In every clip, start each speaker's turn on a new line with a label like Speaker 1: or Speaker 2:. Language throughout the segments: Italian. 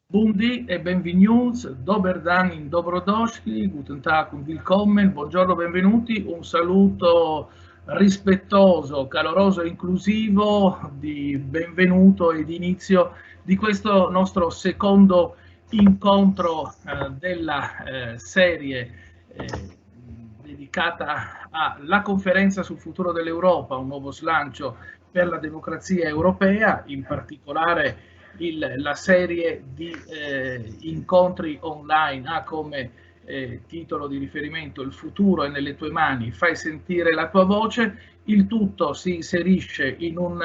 Speaker 1: Buondì e benvenuti, dober dan in dobrodošli, guten Tag und willkommen, buongiorno, benvenuti, un saluto rispettoso, caloroso e inclusivo di benvenuto e di inizio di questo nostro secondo incontro della serie dedicata alla conferenza sul futuro dell'Europa, un nuovo slancio per la democrazia europea, in particolare la serie di incontri online ha come titolo di riferimento "Il futuro è nelle tue mani, fai sentire la tua voce". Il tutto si inserisce in un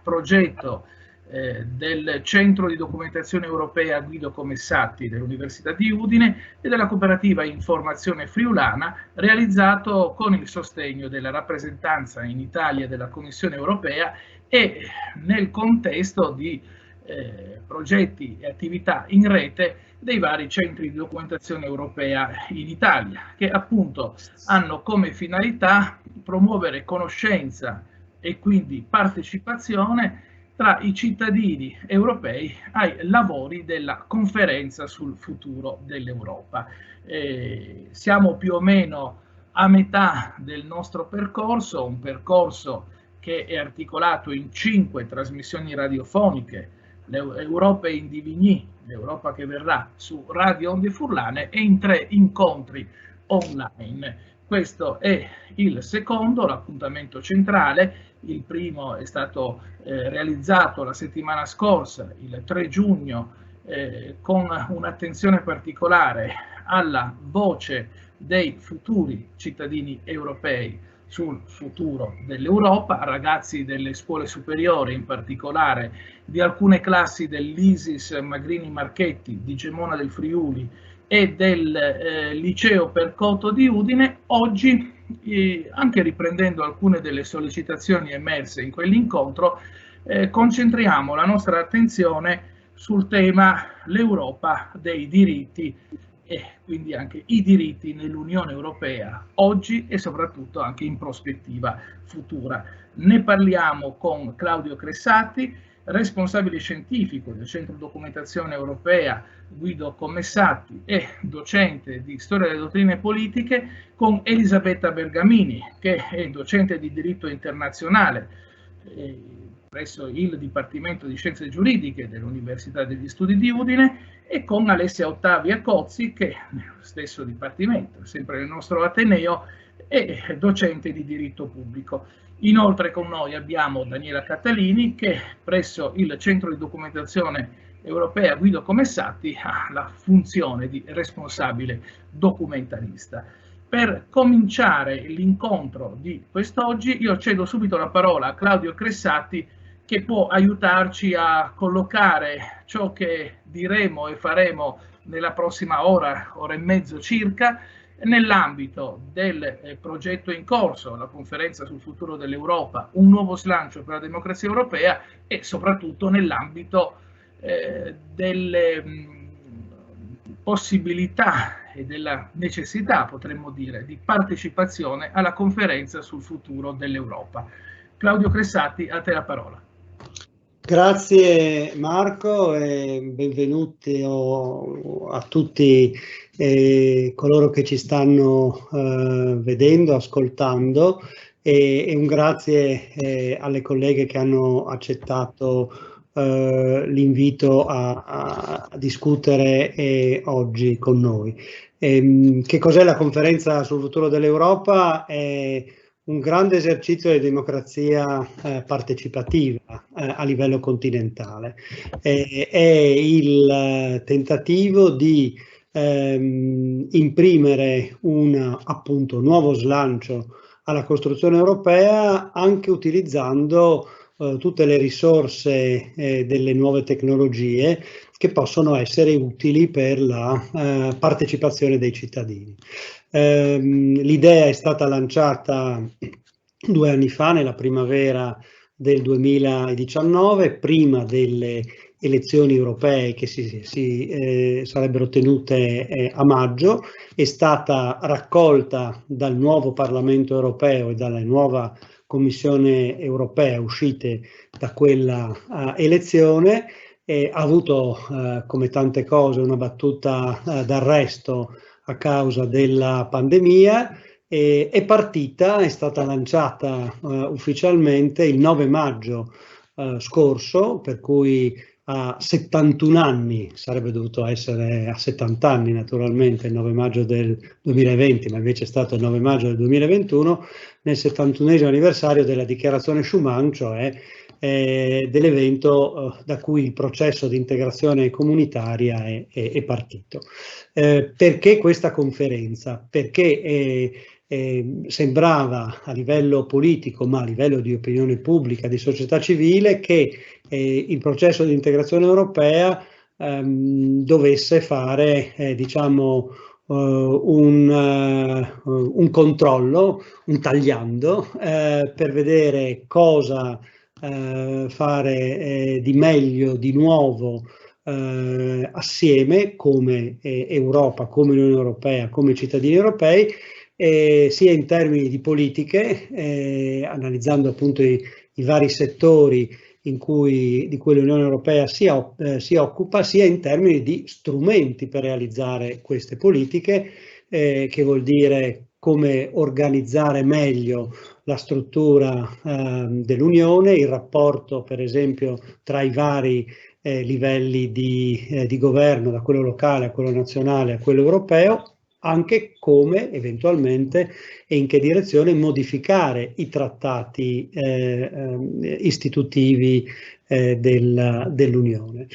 Speaker 1: progetto del Centro di Documentazione Europea Guido Commissati dell'Università di Udine e della cooperativa Informazione Friulana, realizzato con il sostegno della rappresentanza in Italia della Commissione Europea e nel contesto di progetti e attività in rete dei vari centri di documentazione europea in Italia, che appunto hanno come finalità promuovere conoscenza e quindi partecipazione tra i cittadini europei ai lavori della conferenza sul futuro dell'Europa. Siamo più o meno a metà del nostro percorso, un percorso che è articolato in 5 trasmissioni radiofoniche, l'Europa in Divigny, l'Europa che verrà su Radio Onde Furlane, e in 3 incontri online. Questo è il secondo, l'appuntamento centrale. Il primo è stato realizzato la settimana scorsa, il 3 giugno, con un'attenzione particolare alla voce dei futuri cittadini europei sul futuro dell'Europa, ragazzi delle scuole superiori, in particolare di alcune classi dell'ISIS Magrini Marchetti di Gemona del Friuli e del liceo Percoto di Udine. Oggi, anche riprendendo alcune delle sollecitazioni emerse in quell'incontro, concentriamo la nostra attenzione sul tema l'Europa dei diritti e quindi anche i diritti nell'Unione Europea oggi e soprattutto anche in prospettiva futura. Ne parliamo con Claudio Cressati, responsabile scientifico del Centro Documentazione Europea Guido Commissati e docente di Storia delle Dottrine Politiche, con Elisabetta Bergamini, che è docente di diritto internazionale presso il Dipartimento di Scienze Giuridiche dell'Università degli Studi di Udine, e con Alessia Ottavia Cozzi, che nello stesso Dipartimento, sempre nel nostro Ateneo, è docente di diritto pubblico. Inoltre con noi abbiamo Daniela Catalini, che presso il Centro di Documentazione Europea Guido Commissati ha la funzione di responsabile documentarista. Per cominciare l'incontro di quest'oggi io cedo subito la parola a Claudio Cressati, che può aiutarci a collocare ciò che diremo e faremo nella prossima ora e mezzo circa, nell'ambito del progetto in corso, la conferenza sul futuro dell'Europa, un nuovo slancio per la democrazia europea, e soprattutto nell'ambito delle possibilità e della necessità, potremmo dire, di partecipazione alla conferenza sul futuro dell'Europa. Claudio Cressati, a te la parola.
Speaker 2: Grazie Marco e benvenuti a tutti coloro che ci stanno vedendo, ascoltando, e un grazie alle colleghe che hanno accettato l'invito a discutere oggi con noi. Che cos'è la conferenza sul futuro dell'Europa? È un grande esercizio di democrazia partecipativa a livello continentale. È il tentativo di imprimere un appunto nuovo slancio alla costruzione europea, anche utilizzando tutte le risorse delle nuove tecnologie che possono essere utili per la partecipazione dei cittadini. L'idea è stata lanciata 2 anni fa, nella primavera del 2019, prima delle elezioni europee che sarebbero tenute a maggio. È stata raccolta dal nuovo Parlamento europeo e dalla nuova Commissione europea uscite da quella elezione, ha avuto, come tante cose, una battuta d'arresto a causa della pandemia. È partita, è stata lanciata ufficialmente il 9 maggio scorso, per cui a 71 anni, sarebbe dovuto essere a 70 anni naturalmente il 9 maggio del 2020, ma invece è stato il 9 maggio del 2021, nel 71esimo anniversario della dichiarazione Schuman, cioè dell'evento da cui il processo di integrazione comunitaria è partito. Perché questa conferenza? Perché sembrava a livello politico, ma a livello di opinione pubblica, di società civile, che il processo di integrazione europea dovesse fare, diciamo, un controllo, un tagliando, per vedere cosa fare di meglio, di nuovo, assieme come Europa, come Unione Europea, come cittadini europei, sia in termini di politiche, analizzando appunto i vari settori di cui l'Unione Europea si occupa, sia in termini di strumenti per realizzare queste politiche, che vuol dire come organizzare meglio la struttura dell'Unione, il rapporto per esempio tra i vari livelli di governo, da quello locale a quello nazionale a quello europeo, anche come eventualmente e in che direzione modificare i trattati istitutivi dell'Unione.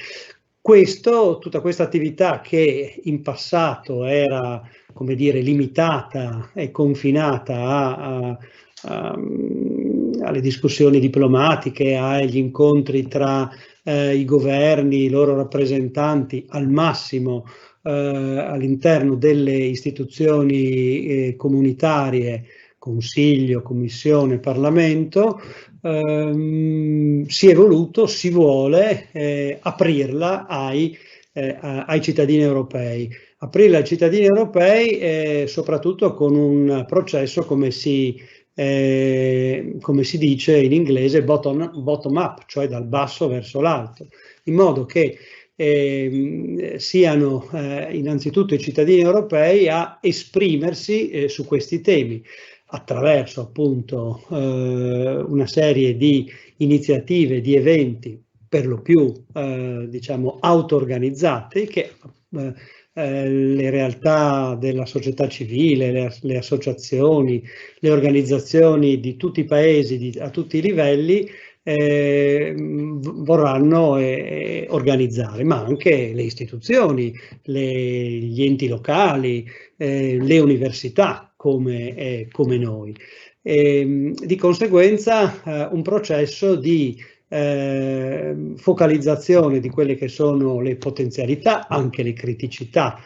Speaker 2: Tutta questa attività che in passato era, come dire, limitata e confinata alle discussioni diplomatiche, agli incontri tra i governi, i loro rappresentanti, al massimo all'interno delle istituzioni comunitarie, Consiglio, Commissione, Parlamento, si vuole aprirla ai cittadini europei. Aprirla ai cittadini europei soprattutto con un processo, come si dice in inglese, bottom up, cioè dal basso verso l'alto, in modo che siano innanzitutto i cittadini europei a esprimersi su questi temi attraverso appunto una serie di iniziative, di eventi per lo più diciamo auto-organizzati, che le realtà della società civile, le associazioni, le organizzazioni di tutti i paesi, a tutti i livelli, vorranno organizzare, ma anche le istituzioni, gli enti locali, le università come noi. Di conseguenza un processo di focalizzazione di quelle che sono le potenzialità, anche le criticità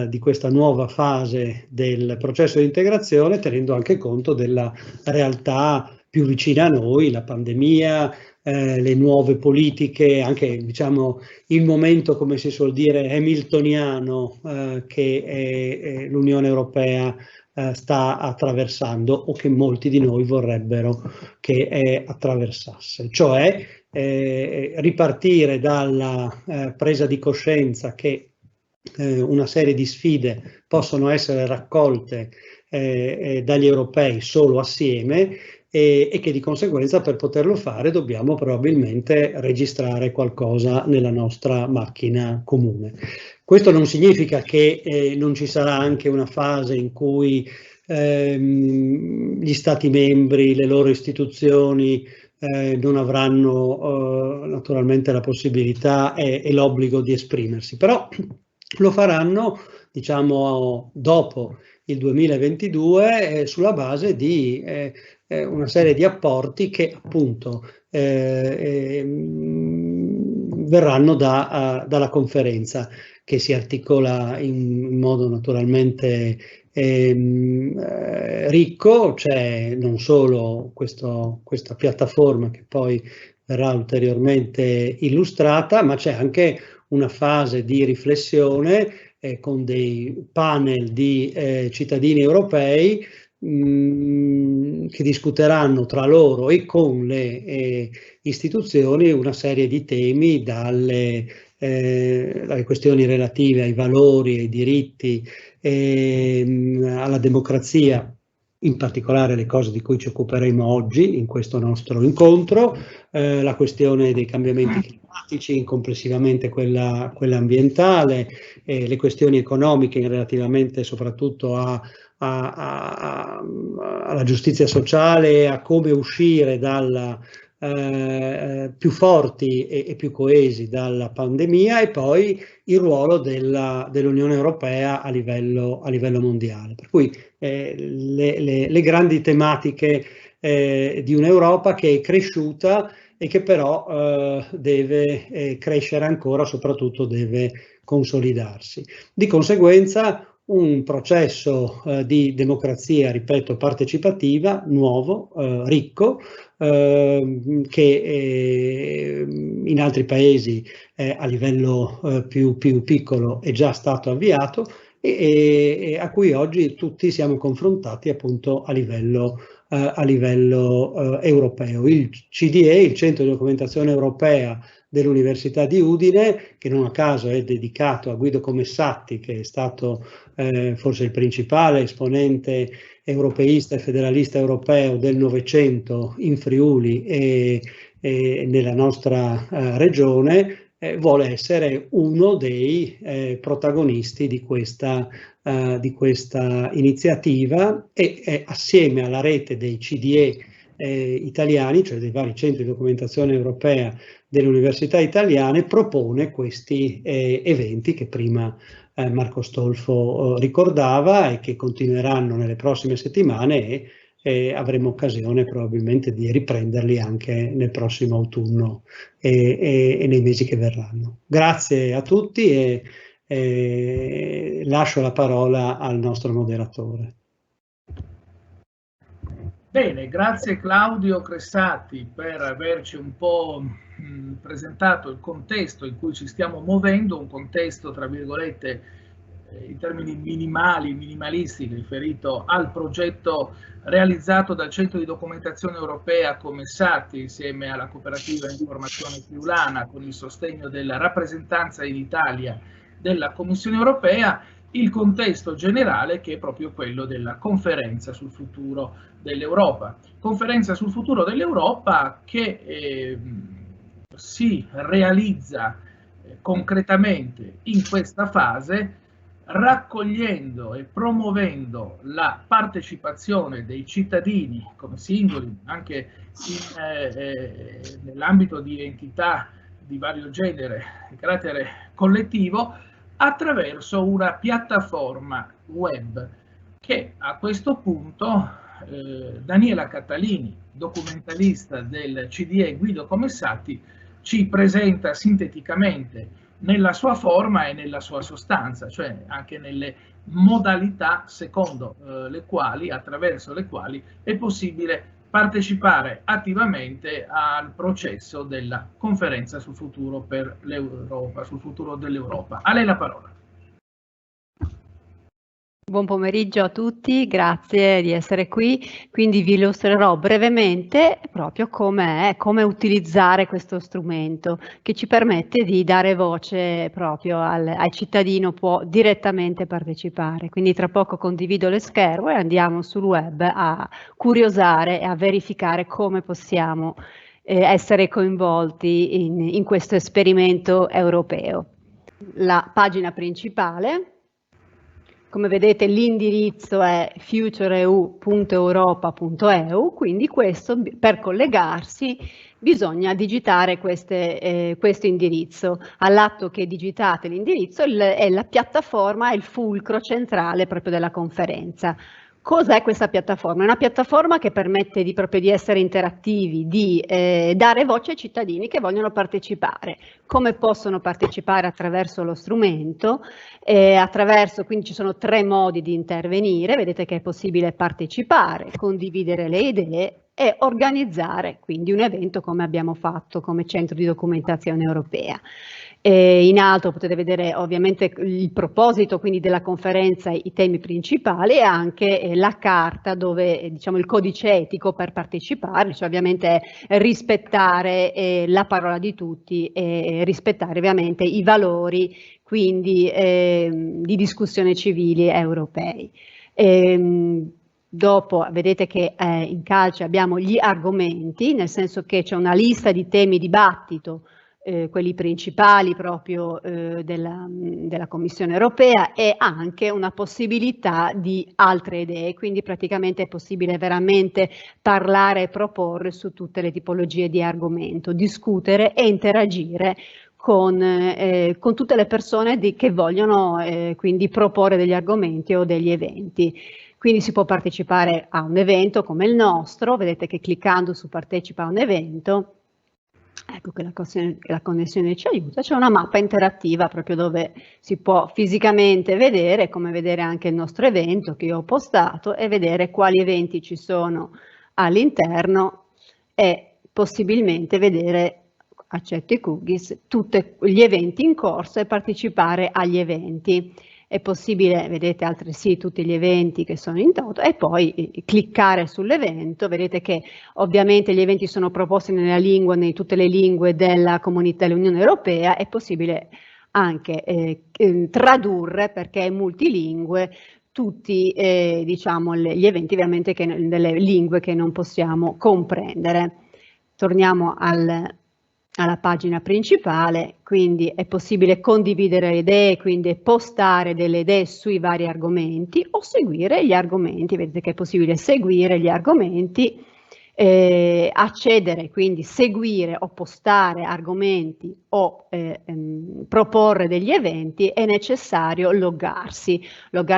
Speaker 2: di questa nuova fase del processo di integrazione, tenendo anche conto della realtà più vicina a noi, la pandemia, le nuove politiche, anche diciamo il momento, come si suol dire, hamiltoniano che l'Unione Europea sta attraversando, o che molti di noi vorrebbero che attraversasse, cioè ripartire dalla presa di coscienza che una serie di sfide possono essere raccolte dagli europei solo assieme, e che di conseguenza per poterlo fare dobbiamo probabilmente registrare qualcosa nella nostra macchina comune. Questo non significa che non ci sarà anche una fase in cui gli Stati membri, le loro istituzioni non avranno naturalmente la possibilità e l'obbligo di esprimersi, però lo faranno, diciamo, dopo il 2022 sulla base di una serie di apporti che appunto verranno dalla conferenza, che si articola in modo naturalmente ricco. C'è non solo questa piattaforma che poi verrà ulteriormente illustrata, ma c'è anche una fase di riflessione con dei panel di cittadini europei che discuteranno tra loro e con le istituzioni una serie di temi dalle questioni relative ai valori, ai diritti, alla democrazia, in particolare le cose di cui ci occuperemo oggi in questo nostro incontro, la questione dei cambiamenti climatici, complessivamente quella ambientale, le questioni economiche relativamente soprattutto alla giustizia sociale, a come uscire più forti e più coesi dalla pandemia, e poi il ruolo dell'Unione Europea a livello mondiale. Per cui le grandi tematiche di un'Europa che è cresciuta e che però deve crescere ancora, soprattutto deve consolidarsi. Di conseguenza un processo di democrazia, ripeto, partecipativa, nuovo, ricco, che in altri paesi a livello più piccolo è già stato avviato e a cui oggi tutti siamo confrontati appunto a livello europeo. Il CDE, il Centro di Documentazione Europea dell'Università di Udine, che non a caso è dedicato a Guido Comessatti, che è stato forse il principale esponente europeista e federalista europeo del Novecento in Friuli e nella nostra regione, vuole essere uno dei protagonisti di questa iniziativa e assieme alla rete dei CDE italiani, cioè dei vari centri di documentazione europea delle università italiane, propone questi eventi che prima Marco Stolfo ricordava e che continueranno nelle prossime settimane e avremo occasione probabilmente di riprenderli anche nel prossimo autunno e nei mesi che verranno. Grazie a tutti e lascio la parola al nostro moderatore.
Speaker 1: Bene, grazie Claudio Cressati per averci un po' presentato il contesto in cui ci stiamo muovendo, un contesto tra virgolette in termini minimalisti, riferito al progetto realizzato dal Centro di Documentazione Europea Comessatti insieme alla Cooperativa Informazione Friulana con il sostegno della rappresentanza in Italia della Commissione Europea, il contesto generale che è proprio quello della conferenza sul futuro dell'Europa. Conferenza sul futuro dell'Europa che si realizza concretamente in questa fase, raccogliendo e promuovendo la partecipazione dei cittadini come singoli, anche nell'ambito di entità di vario genere, di carattere collettivo, attraverso una piattaforma web che a questo punto Daniela Catalini, documentalista del CDE Guido Comessatti, ci presenta sinteticamente nella sua forma e nella sua sostanza, cioè anche nelle modalità secondo le quali, attraverso le quali è possibile partecipare attivamente al processo della conferenza sul futuro per l'Europa, sul futuro dell'Europa. A lei la parola.
Speaker 3: Buon pomeriggio a tutti, grazie di essere qui. Quindi vi illustrerò brevemente proprio come utilizzare questo strumento che ci permette di dare voce proprio al cittadino, può direttamente partecipare. Quindi tra poco condivido lo schermo e andiamo sul web a curiosare e a verificare come possiamo essere coinvolti in questo esperimento europeo. La pagina principale. Come vedete l'indirizzo è futureu.europa.eu, quindi per collegarsi bisogna digitare questo indirizzo. All'atto che digitate l'indirizzo è la piattaforma, è il fulcro centrale proprio della conferenza. Cos'è questa piattaforma? È una piattaforma che permette proprio di essere interattivi, di dare voce ai cittadini che vogliono partecipare. Come possono partecipare? Attraverso lo strumento, quindi ci sono 3 modi di intervenire. Vedete che è possibile partecipare, condividere le idee e organizzare quindi un evento come abbiamo fatto come Centro di Documentazione Europea. In alto potete vedere ovviamente il proposito quindi della conferenza, i temi principali e anche la carta dove diciamo il codice etico per partecipare, cioè ovviamente rispettare la parola di tutti e rispettare ovviamente i valori quindi di discussione civili europei. Dopo vedete che in calce abbiamo gli argomenti, nel senso che c'è una lista di temi dibattito, quelli principali proprio della Commissione europea e anche una possibilità di altre idee, quindi praticamente è possibile veramente parlare e proporre su tutte le tipologie di argomento, discutere e interagire con tutte le persone che vogliono quindi proporre degli argomenti o degli eventi. Quindi si può partecipare a un evento come il nostro, vedete che cliccando su partecipa a un evento, ecco che la connessione ci aiuta, c'è una mappa interattiva proprio dove si può fisicamente vedere, come vedere anche il nostro evento che io ho postato e vedere quali eventi ci sono all'interno e possibilmente vedere, accetto i cookies, tutti gli eventi in corso e partecipare agli eventi. È possibile, vedete altresì tutti gli eventi che sono in toto e poi cliccare sull'evento, vedete che ovviamente gli eventi sono proposti nella lingua, in tutte le lingue della comunità dell'Unione Europea, è possibile anche tradurre perché è multilingue tutti diciamo, gli eventi ovviamente nelle lingue che non possiamo comprendere. Torniamo alla pagina principale, quindi è possibile condividere le idee, quindi postare delle idee sui vari argomenti o seguire gli argomenti, vedete che è possibile seguire gli argomenti, accedere, quindi seguire o postare argomenti o proporre degli eventi, è necessario loggarsi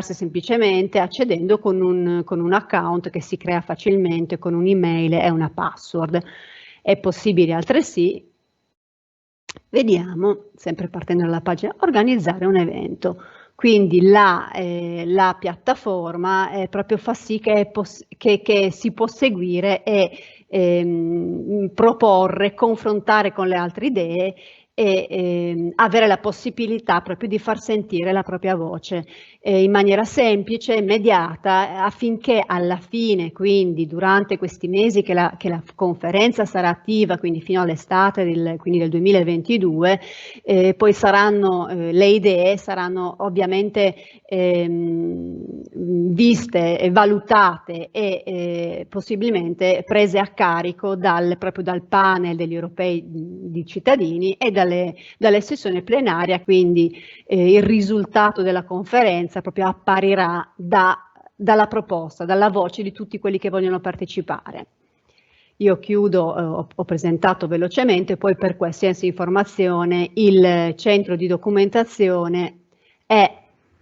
Speaker 3: semplicemente accedendo con un account che si crea facilmente con un'email e una password. È possibile altresì, vediamo, sempre partendo dalla pagina, organizzare un evento. Quindi la piattaforma proprio fa sì che si può seguire e proporre, confrontare con le altre idee e avere la possibilità proprio di far sentire la propria voce in maniera semplice, immediata, affinché alla fine, quindi durante questi mesi che la conferenza sarà attiva, quindi fino all'estate quindi del 2022, poi saranno le idee saranno ovviamente viste e valutate e possibilmente prese a carico proprio dal panel degli europei di cittadini e dalle sessioni plenarie, quindi il risultato della conferenza proprio apparirà dalla proposta, dalla voce di tutti quelli che vogliono partecipare. Io chiudo, ho presentato velocemente, poi per qualsiasi informazione il centro di documentazione è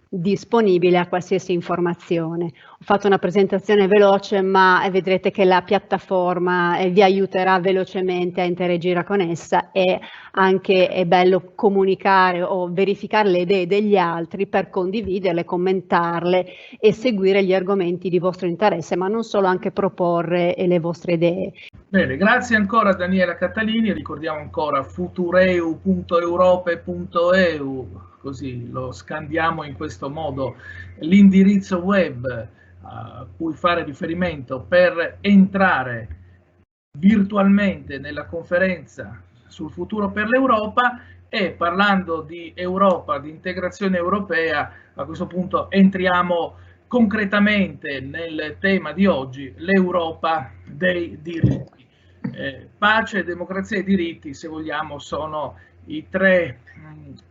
Speaker 3: disponibile a qualsiasi informazione. Ho fatto una presentazione veloce, ma vedrete che la piattaforma vi aiuterà velocemente a interagire con essa e anche è bello comunicare o verificare le idee degli altri per condividerle, commentarle e seguire gli argomenti di vostro interesse, ma non solo, anche proporre le vostre idee.
Speaker 1: Bene, grazie ancora a Daniela Catalini, ricordiamo ancora futureu.europe.eu, così lo scandiamo in questo modo, l'indirizzo web a cui fare riferimento per entrare virtualmente nella conferenza sul futuro per l'Europa. E parlando di Europa, di integrazione europea, a questo punto entriamo concretamente nel tema di oggi, l'Europa dei diritti. Pace, democrazia e diritti, se vogliamo, sono i tre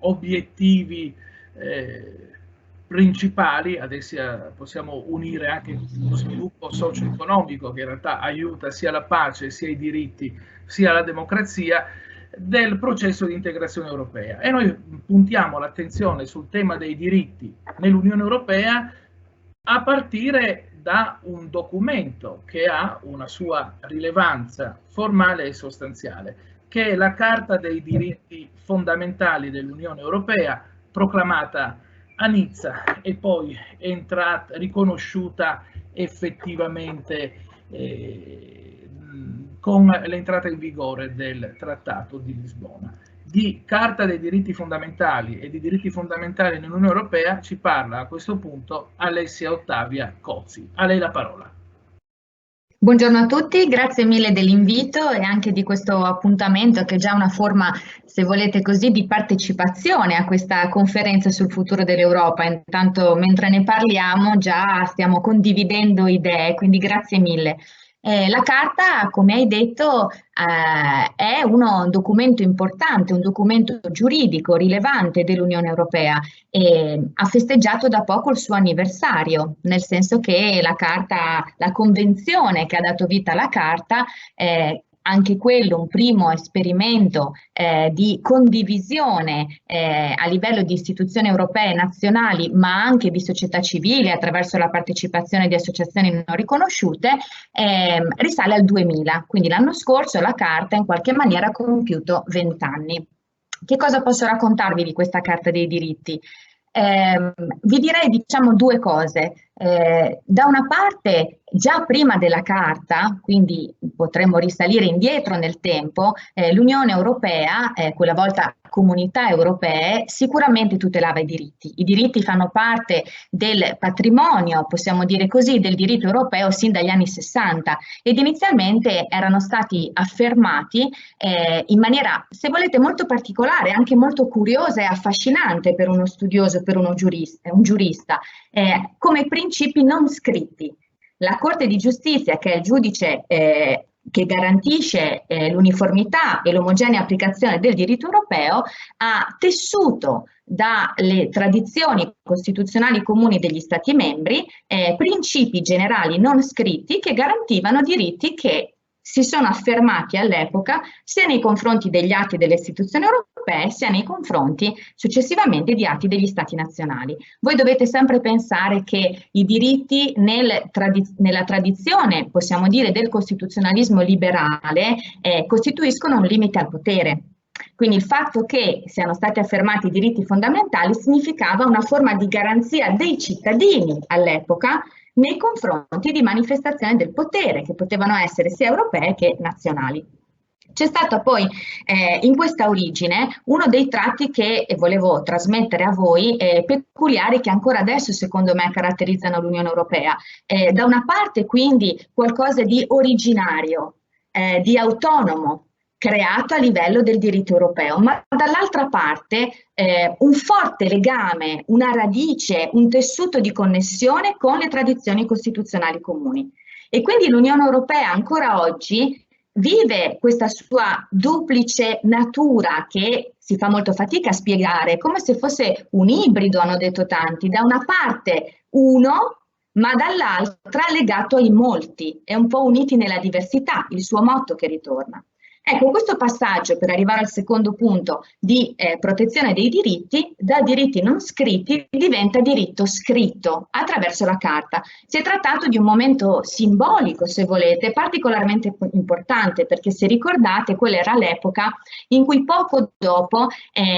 Speaker 1: obiettivi principali. Adesso possiamo unire anche lo sviluppo socio-economico, che in realtà aiuta sia la pace, sia i diritti, sia la democrazia, del processo di integrazione europea. E noi puntiamo l'attenzione sul tema dei diritti nell'Unione Europea a partire da un documento che ha una sua rilevanza formale e sostanziale, che è la Carta dei diritti fondamentali dell'Unione Europea, proclamata a Nizza e poi riconosciuta effettivamente con l'entrata in vigore del Trattato di Lisbona. Di Carta dei diritti fondamentali e di diritti fondamentali nell'Unione Europea ci parla a questo punto Alessia Ottavia Cozzi. A lei la parola.
Speaker 4: Buongiorno a tutti, grazie mille dell'invito e anche di questo appuntamento che è già una forma, se volete così, di partecipazione a questa conferenza sul futuro dell'Europa. Intanto mentre ne parliamo già stiamo condividendo idee, quindi grazie mille. La Carta, come hai detto, è un documento importante, un documento giuridico rilevante dell'Unione Europea e ha festeggiato da poco il suo anniversario, nel senso che la Carta, la convenzione che ha dato vita alla Carta, anche quello un primo esperimento di condivisione a livello di istituzioni europee nazionali, ma anche di società civile attraverso la partecipazione di associazioni non riconosciute, risale al 2000, quindi l'anno scorso la Carta in qualche maniera ha compiuto 20 anni. Che cosa posso raccontarvi di questa Carta dei diritti? Vi direi diciamo due cose. Da una parte, già prima della Carta, quindi potremmo risalire indietro nel tempo, l'Unione Europea, quella volta comunità europee, sicuramente tutelava i diritti. I diritti fanno parte del patrimonio, possiamo dire così, del diritto europeo sin dagli anni 60 ed inizialmente erano stati affermati in maniera, se volete, molto particolare, anche molto curiosa e affascinante per uno studioso, per un giurista, come principi non scritti. La Corte di Giustizia, che è il giudice che garantisce l'uniformità e l'omogenea applicazione del diritto europeo, ha tessuto dalle tradizioni costituzionali comuni degli Stati membri principi generali non scritti che garantivano diritti che si sono affermati all'epoca sia nei confronti degli atti delle istituzioni europee sia nei confronti successivamente di atti degli Stati nazionali. Voi dovete sempre pensare che i diritti nella tradizione, possiamo dire, del costituzionalismo liberale costituiscono un limite al potere. Quindi il fatto che siano stati affermati i diritti fondamentali significava una forma di garanzia dei cittadini all'epoca nei confronti di manifestazioni del potere che potevano essere sia europee che nazionali. C'è stato poi in questa origine uno dei tratti che volevo trasmettere a voi, peculiari, che ancora adesso secondo me caratterizzano l'Unione Europea. Da una parte quindi qualcosa di originario, di autonomo, creato a livello del diritto europeo, ma dall'altra parte un forte legame, una radice, un tessuto di connessione con le tradizioni costituzionali comuni. E quindi l'Unione Europea ancora oggi vive questa sua duplice natura che si fa molto fatica a spiegare, come se fosse un ibrido, hanno detto tanti, da una parte uno, ma dall'altra legato ai molti, è un po' uniti nella diversità, il suo motto che ritorna. Ecco, questo passaggio, per arrivare al secondo punto di protezione dei diritti, da diritti non scritti diventa diritto scritto attraverso la Carta. Si è trattato di un momento simbolico, se volete, particolarmente importante, perché se ricordate, quella era l'epoca in cui poco dopo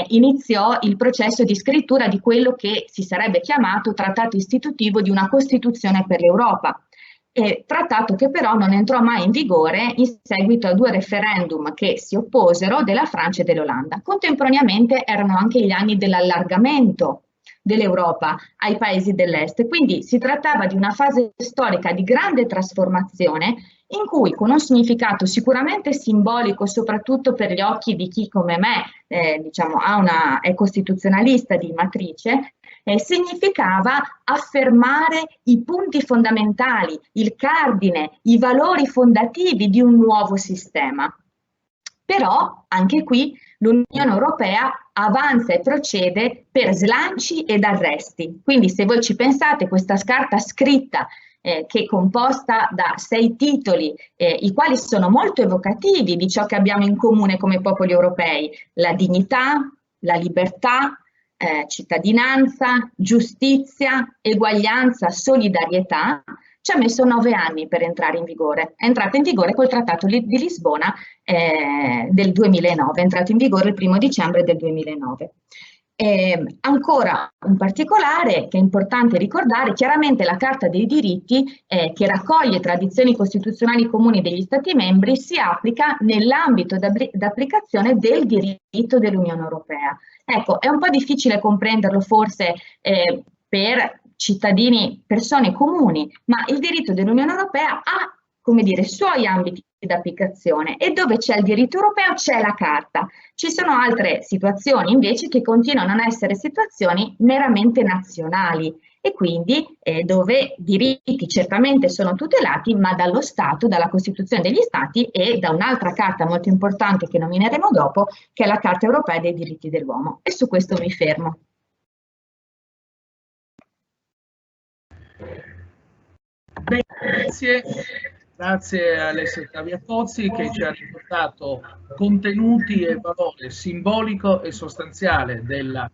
Speaker 4: iniziò il processo di scrittura di quello che si sarebbe chiamato Trattato istitutivo di una Costituzione per l'Europa. Trattato che però non entrò mai in vigore in seguito a 2 referendum che si opposero della Francia e dell'Olanda. Contemporaneamente erano anche gli anni dell'allargamento dell'Europa ai paesi dell'est, quindi si trattava di una fase storica di grande trasformazione in cui, con un significato sicuramente simbolico, soprattutto per gli occhi di chi come me è costituzionalista di matrice, significava affermare i punti fondamentali, il cardine, i valori fondativi di un nuovo sistema. Però anche qui l'Unione Europea avanza e procede per slanci ed arresti. Quindi se voi ci pensate, questa carta scritta che è composta da 6 titoli, i quali sono molto evocativi di ciò che abbiamo in comune come popoli europei: la dignità, la libertà, cittadinanza, giustizia, eguaglianza, solidarietà, ci ha messo 9 anni per entrare in vigore. È entrata in vigore col Trattato di Lisbona del 2009, è entrato in vigore il 1° dicembre del 2009. Ancora un particolare che è importante ricordare: chiaramente la Carta dei diritti, che raccoglie tradizioni costituzionali comuni degli Stati membri, si applica nell'ambito d'applicazione del diritto dell'Unione Europea. Ecco, è un po' difficile comprenderlo forse per cittadini, persone comuni, ma il diritto dell'Unione Europea ha, come dire, suoi ambiti d'applicazione, e dove c'è il diritto europeo c'è la Carta. Ci sono altre situazioni invece che continuano a non essere situazioni meramente nazionali, e quindi dove diritti certamente sono tutelati, ma dallo Stato, dalla Costituzione degli Stati e da un'altra carta molto importante che nomineremo dopo, che è la Carta europea dei diritti dell'uomo. E su questo mi fermo.
Speaker 1: Bene, grazie. Grazie a Alessia Taviapozzi che ci ha riportato contenuti e valore simbolico e sostanziale della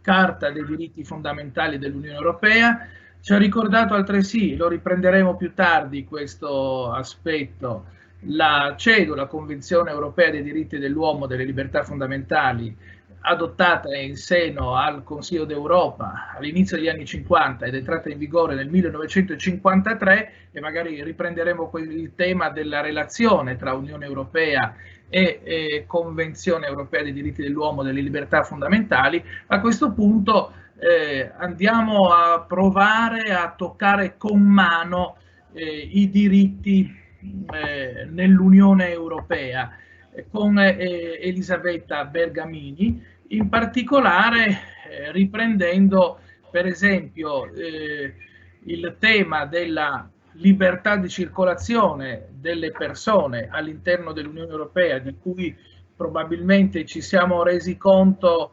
Speaker 1: Carta dei diritti fondamentali dell'Unione Europea. Ci ha ricordato altresì, lo riprenderemo più tardi questo aspetto, la CEDU, la Convenzione Europea dei diritti dell'uomo e delle libertà fondamentali, adottata in seno al Consiglio d'Europa all'inizio degli anni 50 ed è entrata in vigore nel 1953, e magari riprenderemo il tema della relazione tra Unione Europea e Convenzione Europea dei diritti dell'uomo e delle libertà fondamentali. A questo punto andiamo a provare a toccare con mano i diritti nell'Unione Europea con Elisabetta Bergamini, in particolare riprendendo per esempio il tema della libertà di circolazione delle persone all'interno dell'Unione Europea, di cui probabilmente ci siamo resi conto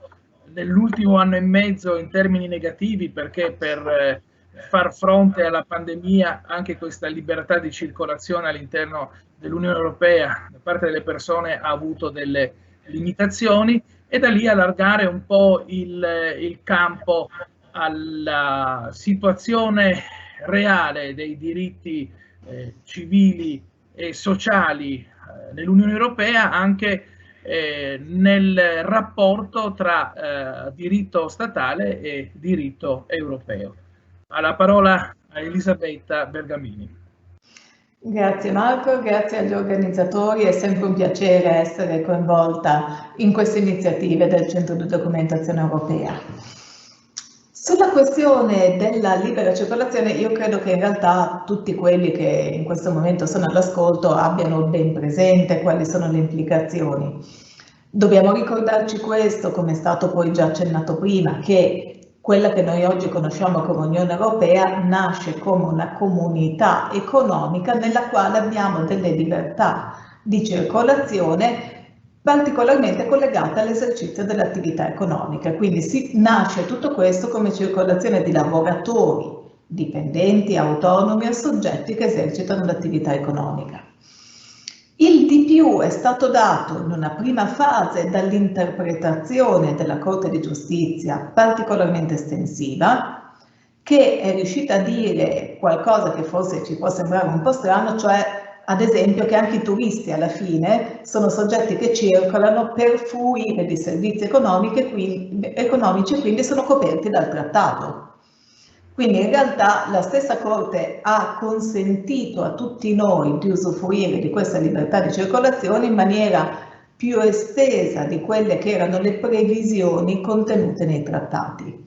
Speaker 1: nell'ultimo anno e mezzo in termini negativi, perché per far fronte alla pandemia anche questa libertà di circolazione all'interno dell'Unione Europea da parte delle persone ha avuto delle limitazioni, e da lì allargare un po' il campo alla situazione reale dei diritti civili e sociali nell'Unione Europea, anche nel rapporto tra diritto statale e diritto europeo. Alla parola a Elisabetta Bergamini.
Speaker 5: Grazie Marco, grazie agli organizzatori, è sempre un piacere essere coinvolta in queste iniziative del Centro di Documentazione Europea. Sulla questione della libera circolazione, io credo che in realtà tutti quelli che in questo momento sono all'ascolto abbiano ben presente quali sono le implicazioni. Dobbiamo ricordarci questo, come è stato poi già accennato prima, che quella che noi oggi conosciamo come Unione Europea nasce come una comunità economica nella quale abbiamo delle libertà di circolazione particolarmente collegate all'esercizio dell'attività economica. Quindi nasce tutto questo come circolazione di lavoratori, dipendenti, autonomi o soggetti che esercitano l'attività economica. Il di più è stato dato in una prima fase dall'interpretazione della Corte di Giustizia particolarmente estensiva, che è riuscita a dire qualcosa che forse ci può sembrare un po' strano, cioè ad esempio che anche i turisti alla fine sono soggetti che circolano per fruire di servizi economici e quindi sono coperti dal trattato. Quindi in realtà la stessa Corte ha consentito a tutti noi di usufruire di questa libertà di circolazione in maniera più estesa di quelle che erano le previsioni contenute nei trattati.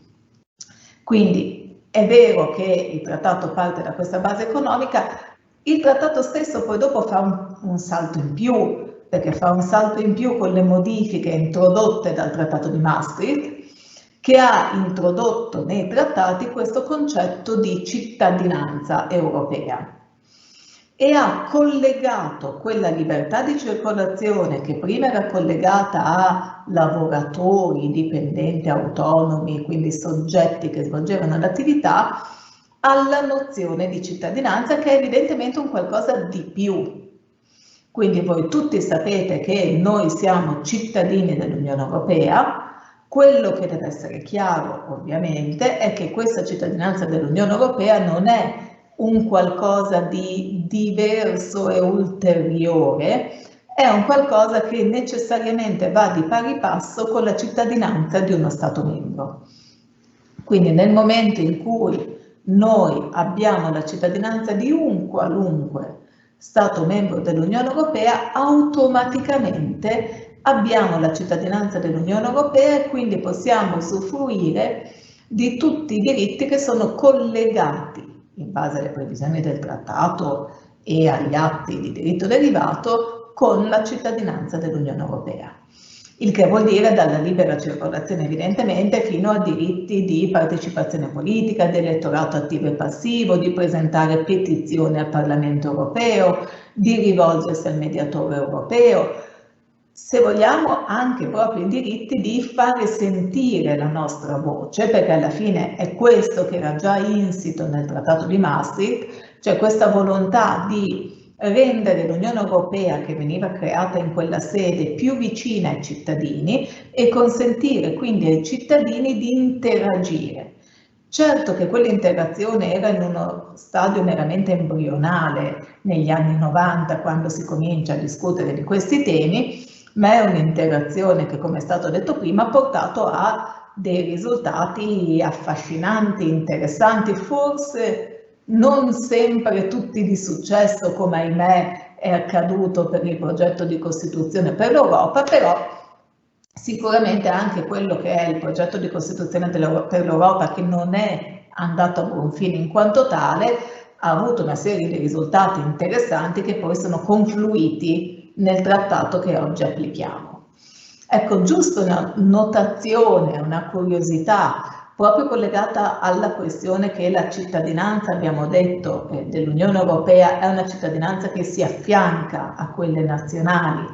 Speaker 5: Quindi è vero che il trattato parte da questa base economica, il trattato stesso poi dopo fa un salto in più, perché fa un salto in più con le modifiche introdotte dal Trattato di Maastricht, che ha introdotto nei trattati questo concetto di cittadinanza europea e ha collegato quella libertà di circolazione che prima era collegata a lavoratori, dipendenti, autonomi, quindi soggetti che svolgevano l'attività, alla nozione di cittadinanza, che è evidentemente un qualcosa di più. Quindi voi tutti sapete che noi siamo cittadini dell'Unione Europea. Quello che deve essere chiaro, ovviamente, è che questa cittadinanza dell'Unione Europea non è un qualcosa di diverso e ulteriore, è un qualcosa che necessariamente va di pari passo con la cittadinanza di uno Stato membro. Quindi nel momento in cui noi abbiamo la cittadinanza di un qualunque Stato membro dell'Unione Europea, automaticamente abbiamo la cittadinanza dell'Unione Europea e quindi possiamo usufruire di tutti i diritti che sono collegati in base alle previsioni del trattato e agli atti di diritto derivato con la cittadinanza dell'Unione Europea. Il che vuol dire dalla libera circolazione evidentemente fino a diritti di partecipazione politica, di elettorato attivo e passivo, di presentare petizioni al Parlamento europeo, di rivolgersi al mediatore europeo, se vogliamo anche proprio i diritti di fare sentire la nostra voce, perché alla fine è questo che era già insito nel Trattato di Maastricht, cioè questa volontà di rendere l'Unione Europea che veniva creata in quella sede più vicina ai cittadini e consentire quindi ai cittadini di interagire. Certo che quell'interazione era in uno stadio meramente embrionale negli anni 90, quando si comincia a discutere di questi temi, ma è un'interazione che, come è stato detto prima, ha portato a dei risultati affascinanti, interessanti, forse non sempre tutti di successo, come ahimè è accaduto per il progetto di Costituzione per l'Europa, però sicuramente anche quello che è il progetto di Costituzione per l'Europa, che non è andato a buon fine in quanto tale, ha avuto una serie di risultati interessanti che poi sono confluiti nel trattato che oggi applichiamo. Ecco, giusto una notazione, una curiosità, proprio collegata alla questione che la cittadinanza, abbiamo detto, dell'Unione Europea è una cittadinanza che si affianca a quelle nazionali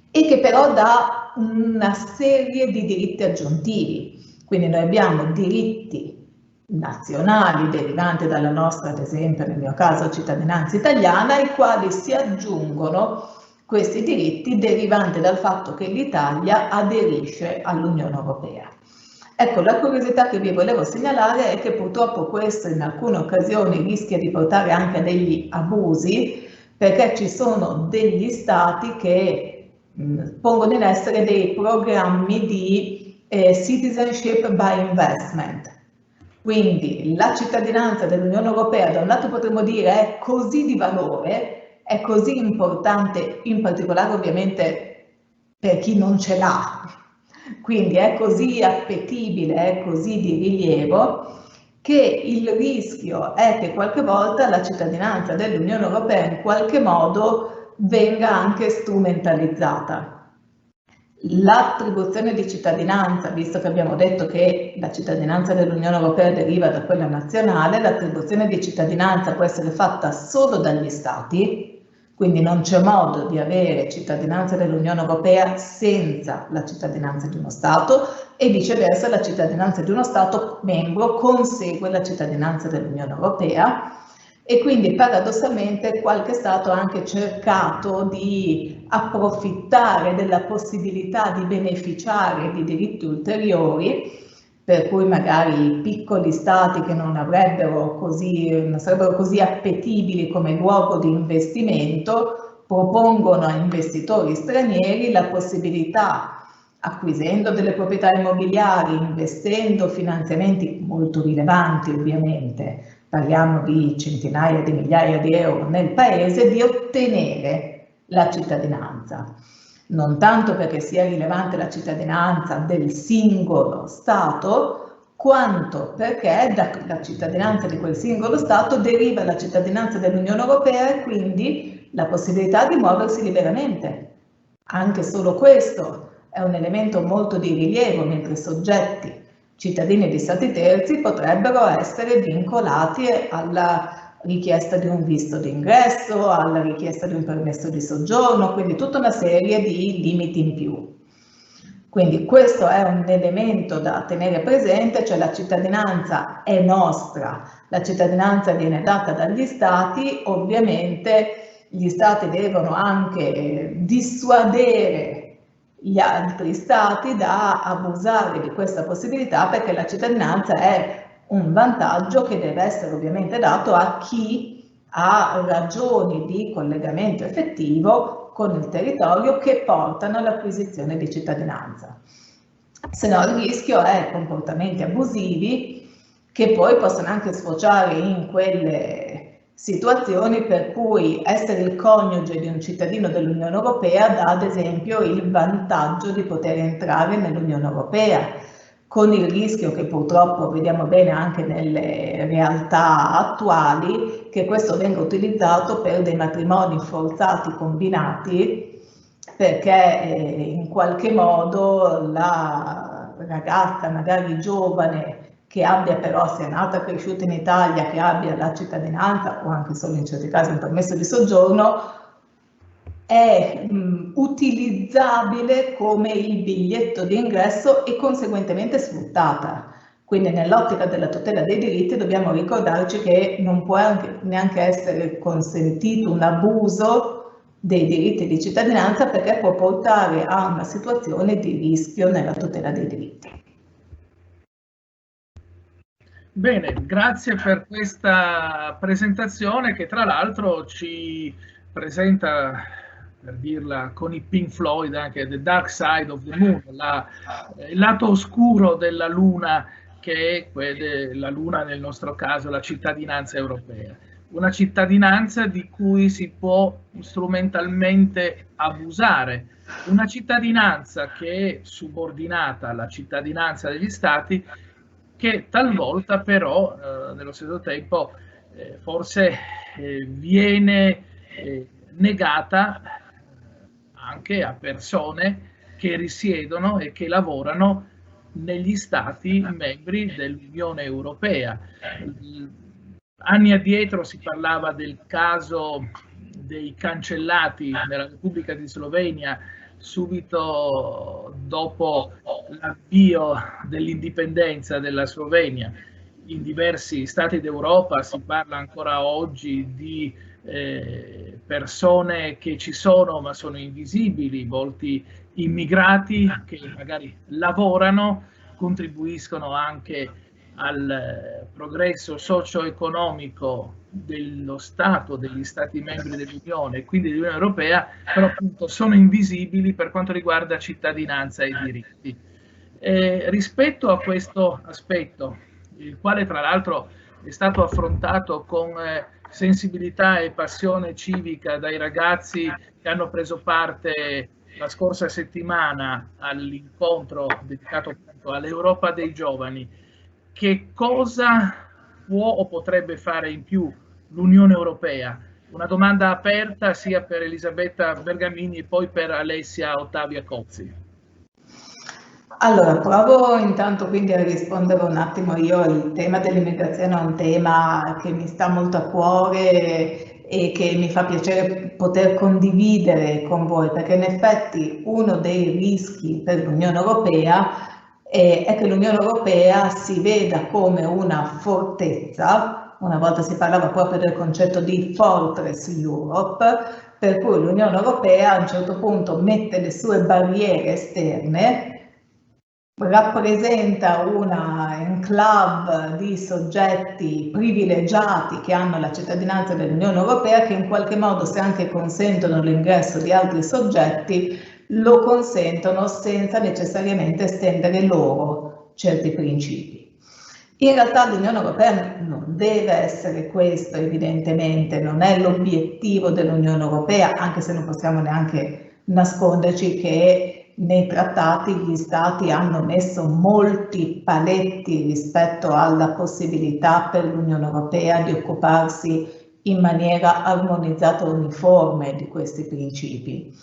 Speaker 5: e che però dà una serie di diritti aggiuntivi. Quindi noi abbiamo diritti nazionali derivanti dalla nostra, ad esempio nel mio caso, cittadinanza italiana, ai quali si aggiungono questi diritti derivanti dal fatto che l'Italia aderisce all'Unione Europea. Ecco, la curiosità che vi volevo segnalare è che purtroppo questo in alcune occasioni rischia di portare anche a degli abusi, perché ci sono degli stati che pongono in essere dei programmi di citizenship by investment. Quindi la cittadinanza dell'Unione Europea, da un lato potremmo dire, è così di valore, è così importante, in particolare ovviamente per chi non ce l'ha, quindi è così appetibile, è così di rilievo, che il rischio è che qualche volta la cittadinanza dell'Unione Europea in qualche modo venga anche strumentalizzata. L'attribuzione di cittadinanza, visto che abbiamo detto che la cittadinanza dell'Unione Europea deriva da quella nazionale, l'attribuzione di cittadinanza può essere fatta solo dagli Stati, quindi non c'è modo di avere cittadinanza dell'Unione Europea senza la cittadinanza di uno Stato e viceversa la cittadinanza di uno Stato membro consegue la cittadinanza dell'Unione Europea. E quindi paradossalmente qualche Stato ha anche cercato di approfittare della possibilità di beneficiare di diritti ulteriori, per cui magari i piccoli Stati che non sarebbero così appetibili come luogo di investimento propongono a investitori stranieri la possibilità, acquisendo delle proprietà immobiliari, investendo finanziamenti molto rilevanti ovviamente, parliamo di centinaia di migliaia di euro nel paese, di ottenere la cittadinanza. Non tanto perché sia rilevante la cittadinanza del singolo Stato, quanto perché dalla cittadinanza di quel singolo Stato deriva la cittadinanza dell'Unione Europea e quindi la possibilità di muoversi liberamente. Anche solo questo è un elemento molto di rilievo, mentre soggetti cittadini di Stati terzi potrebbero essere vincolati alla richiesta di un visto d'ingresso, alla richiesta di un permesso di soggiorno, quindi tutta una serie di limiti in più. Quindi questo è un elemento da tenere presente, cioè la cittadinanza è nostra, la cittadinanza viene data dagli Stati, ovviamente gli Stati devono anche dissuadere gli altri Stati da abusare di questa possibilità, perché la cittadinanza è un vantaggio che deve essere ovviamente dato a chi ha ragioni di collegamento effettivo con il territorio che portano all'acquisizione di cittadinanza. Se no il rischio è comportamenti abusivi che poi possono anche sfociare in quelle situazioni per cui essere il coniuge di un cittadino dell'Unione Europea dà ad esempio il vantaggio di poter entrare nell'Unione Europea, con il rischio che purtroppo vediamo bene anche nelle realtà attuali che questo venga utilizzato per dei matrimoni forzati combinati, perché in qualche modo la ragazza magari giovane che abbia però, sia nata e cresciuta in Italia, che abbia la cittadinanza o anche solo in certi casi un permesso di soggiorno, è utilizzabile come il biglietto di ingresso e conseguentemente sfruttata. Quindi nell'ottica della tutela dei diritti dobbiamo ricordarci che non può neanche essere consentito un abuso dei diritti di cittadinanza, perché può portare a una situazione di rischio nella tutela dei diritti.
Speaker 1: Bene, grazie per questa presentazione che tra l'altro ci presenta, per dirla con i Pink Floyd, anche The Dark Side of the Moon, il lato oscuro della Luna, che è la Luna nel nostro caso, la cittadinanza europea. Una cittadinanza di cui si può strumentalmente abusare, una cittadinanza che è subordinata alla cittadinanza degli Stati, che talvolta però nello stesso tempo forse viene negata anche a persone che risiedono e che lavorano negli Stati membri dell'Unione Europea. Anni addietro si parlava del caso dei cancellati nella Repubblica di Slovenia subito dopo l'avvio dell'indipendenza della Slovenia. In diversi stati d'Europa si parla ancora oggi di persone che ci sono ma sono invisibili, molti immigrati che magari lavorano, contribuiscono anche al progresso socio-economico dello Stato, degli Stati membri dell'Unione e quindi dell'Unione Europea, però appunto sono invisibili per quanto riguarda cittadinanza e diritti. Rispetto a questo aspetto, il quale tra l'altro è stato affrontato con sensibilità e passione civica dai ragazzi che hanno preso parte la scorsa settimana all'incontro dedicato appunto all'Europa dei giovani, che cosa può o potrebbe fare in più l'Unione Europea? Una domanda aperta sia per Elisabetta Bergamini e poi per Alessia Ottavia Cozzi.
Speaker 5: Allora, provo intanto quindi a rispondere un attimo io. Il tema dell'immigrazione è un tema che mi sta molto a cuore e che mi fa piacere poter condividere con voi, perché in effetti uno dei rischi per l'Unione Europea è che l'Unione Europea si veda come una fortezza. Una volta si parlava proprio del concetto di Fortress Europe, per cui l'Unione Europea a un certo punto mette le sue barriere esterne, rappresenta una enclave di soggetti privilegiati che hanno la cittadinanza dell'Unione Europea, che in qualche modo, se anche consentono l'ingresso di altri soggetti, lo consentono senza necessariamente estendere loro certi principi. In realtà l'Unione Europea non deve essere questo, evidentemente, non è l'obiettivo dell'Unione Europea, anche se non possiamo neanche nasconderci che nei trattati gli Stati hanno messo molti paletti rispetto alla possibilità per l'Unione Europea di occuparsi in maniera armonizzata e uniforme di questi principi.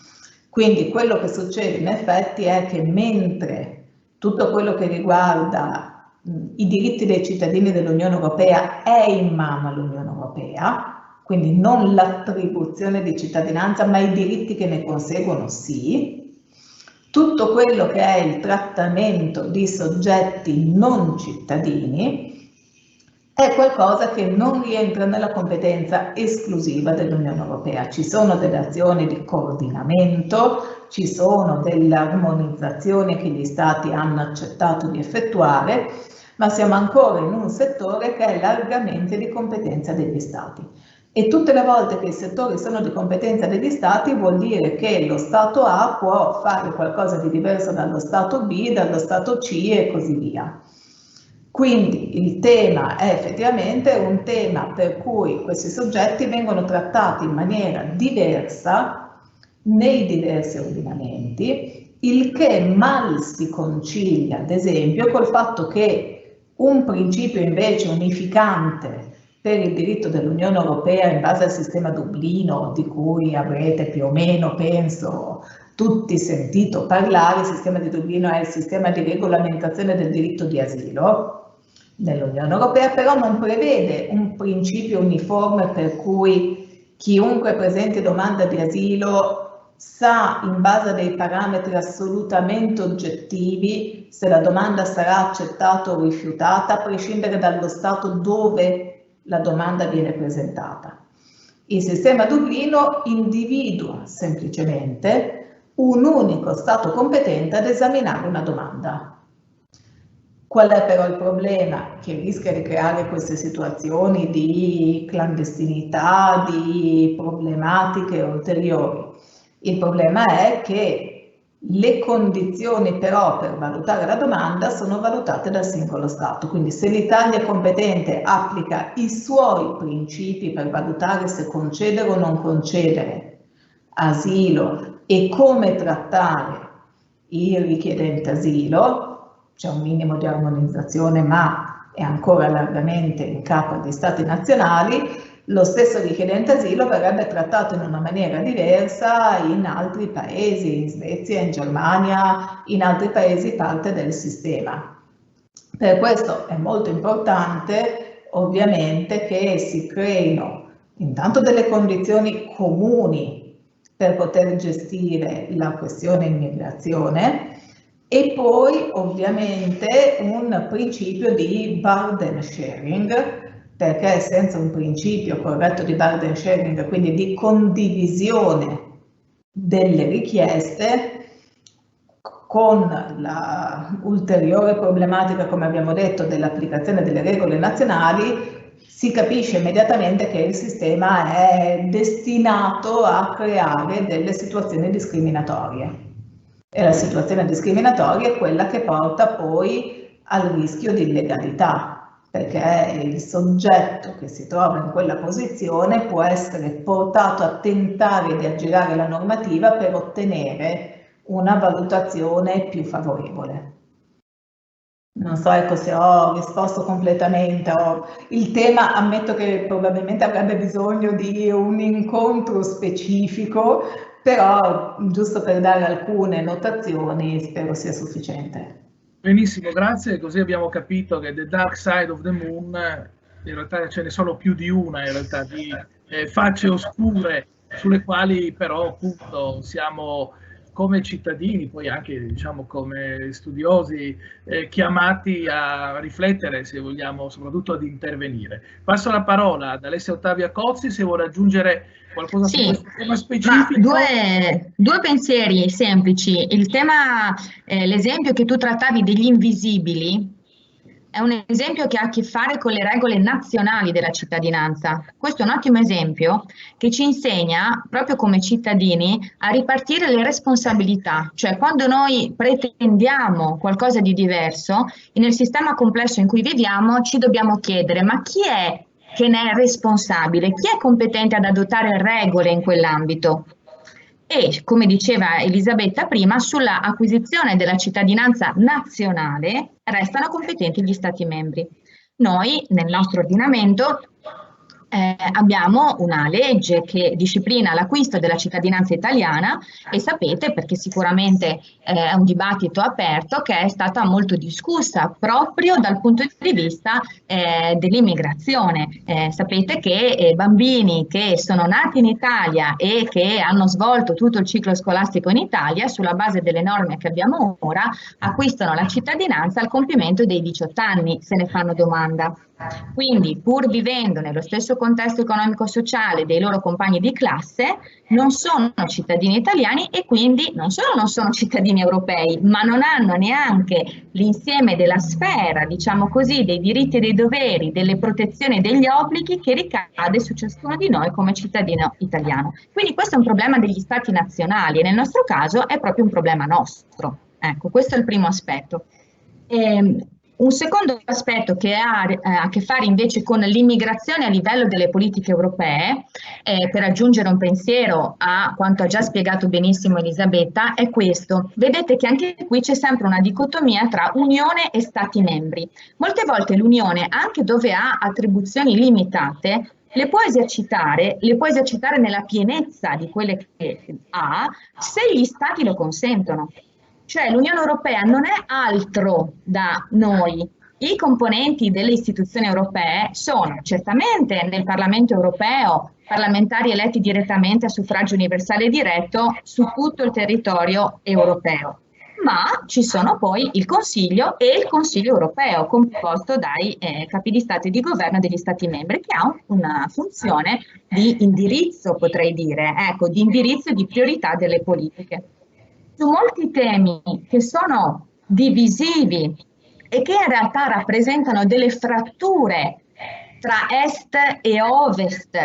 Speaker 5: Quindi quello che succede in effetti è che mentre tutto quello che riguarda i diritti dei cittadini dell'Unione Europea è in mano all'Unione Europea, quindi non l'attribuzione di cittadinanza, ma i diritti che ne conseguono sì, tutto quello che è il trattamento di soggetti non cittadini è qualcosa che non rientra nella competenza esclusiva dell'Unione Europea. Ci sono delle azioni di coordinamento, ci sono delle armonizzazioni che gli Stati hanno accettato di effettuare, ma siamo ancora in un settore che è largamente di competenza degli Stati. E tutte le volte che i settori sono di competenza degli Stati vuol dire che lo Stato A può fare qualcosa di diverso dallo Stato B, dallo Stato C e così via. Quindi il tema è effettivamente un tema per cui questi soggetti vengono trattati in maniera diversa nei diversi ordinamenti, il che mal si concilia, ad esempio, col fatto che un principio invece unificante per il diritto dell'Unione Europea in base al sistema Dublino, di cui avrete più o meno, penso, tutti sentito parlare. Il sistema di Dublino è il sistema di regolamentazione del diritto di asilo nell'Unione Europea, però non prevede un principio uniforme per cui chiunque presenti domanda di asilo sa, in base a dei parametri assolutamente oggettivi, se la domanda sarà accettata o rifiutata, a prescindere dallo Stato dove la domanda viene presentata. Il sistema Dublino individua semplicemente un unico Stato competente ad esaminare una domanda. Qual è però il problema? Che rischia di creare queste situazioni di clandestinità, di problematiche ulteriori. Il problema è che le condizioni però per valutare la domanda sono valutate dal singolo Stato, quindi se l'Italia è competente applica i suoi principi per valutare se concedere o non concedere asilo e come trattare il richiedente asilo. C'è un minimo di armonizzazione, ma è ancora largamente in capo agli Stati nazionali. Lo stesso richiedente asilo verrebbe trattato in una maniera diversa in altri paesi, in Svezia, in Germania, in altri paesi parte del sistema. Per questo è molto importante, ovviamente, che si creino intanto delle condizioni comuni per poter gestire la questione immigrazione e poi ovviamente un principio di burden sharing, perché senza un principio corretto di burden sharing, quindi di condivisione delle richieste, con la ulteriore problematica, come abbiamo detto, dell'applicazione delle regole nazionali, si capisce immediatamente che il sistema è destinato a creare delle situazioni discriminatorie. E la situazione discriminatoria è quella che porta poi al rischio di illegalità, perché il soggetto che si trova in quella posizione può essere portato a tentare di aggirare la normativa per ottenere una valutazione più favorevole. Non so, ecco, se ho risposto completamente. Il tema, ammetto che probabilmente avrebbe bisogno di un incontro specifico, però giusto per dare alcune notazioni spero sia sufficiente.
Speaker 1: Benissimo, grazie. Così abbiamo capito che The Dark Side of the Moon, in realtà ce ne sono più di una, in realtà, di facce oscure sulle quali però appunto siamo come cittadini, poi anche diciamo come studiosi, chiamati a riflettere, se vogliamo, soprattutto ad intervenire. Passo la parola ad Alessia Ottavia Cozzi, se vuole aggiungere qualcosa su questo tema specifico.
Speaker 4: Due pensieri semplici. Il tema, l'esempio che tu trattavi degli invisibili, è un esempio che ha a che fare con le regole nazionali della cittadinanza. Questo è un ottimo esempio che ci insegna, proprio come cittadini, a ripartire le responsabilità. Cioè, quando noi pretendiamo qualcosa di diverso, nel sistema complesso in cui viviamo, ci dobbiamo chiedere: ma chi è che ne è responsabile? Chi è competente ad adottare regole in quell'ambito? E, come diceva Elisabetta prima, sulla acquisizione della cittadinanza nazionale restano competenti gli Stati membri. Noi, nel nostro ordinamento, abbiamo una legge che disciplina l'acquisto della cittadinanza italiana e sapete, perché sicuramente è un dibattito aperto, che è stata molto discussa proprio dal punto di vista dell'immigrazione. Sapete che bambini che sono nati in Italia e che hanno svolto tutto il ciclo scolastico in Italia, sulla base delle norme che abbiamo ora, acquistano la cittadinanza al compimento dei 18 anni, se ne fanno domanda. Quindi, pur vivendo nello stesso contesto economico-sociale dei loro compagni di classe, non sono cittadini italiani e quindi non solo non sono cittadini europei, ma non hanno neanche l'insieme della sfera, diciamo così, dei diritti e dei doveri, delle protezioni e degli obblighi che ricade su ciascuno di noi come cittadino italiano. Quindi questo è un problema degli stati nazionali e nel nostro caso è proprio un problema nostro. Ecco, questo è il primo aspetto. Un secondo aspetto che ha a che fare invece con l'immigrazione a livello delle politiche europee, per aggiungere un pensiero a quanto ha già spiegato benissimo Elisabetta, è questo. Vedete che anche qui c'è sempre una dicotomia tra Unione e Stati membri. Molte volte l'Unione, anche dove ha attribuzioni limitate, le può esercitare nella pienezza di quelle che ha, se gli Stati lo consentono. Cioè l'Unione Europea non è altro da noi. I componenti delle istituzioni europee sono certamente nel Parlamento europeo parlamentari eletti direttamente a suffragio universale diretto su tutto il territorio europeo, ma ci sono poi il Consiglio e il Consiglio europeo composto dai capi di Stato e di governo degli Stati membri, che ha una funzione di indirizzo, potrei dire, ecco, di indirizzo e di priorità delle politiche. Su molti temi che sono divisivi e che in realtà rappresentano delle fratture tra est e ovest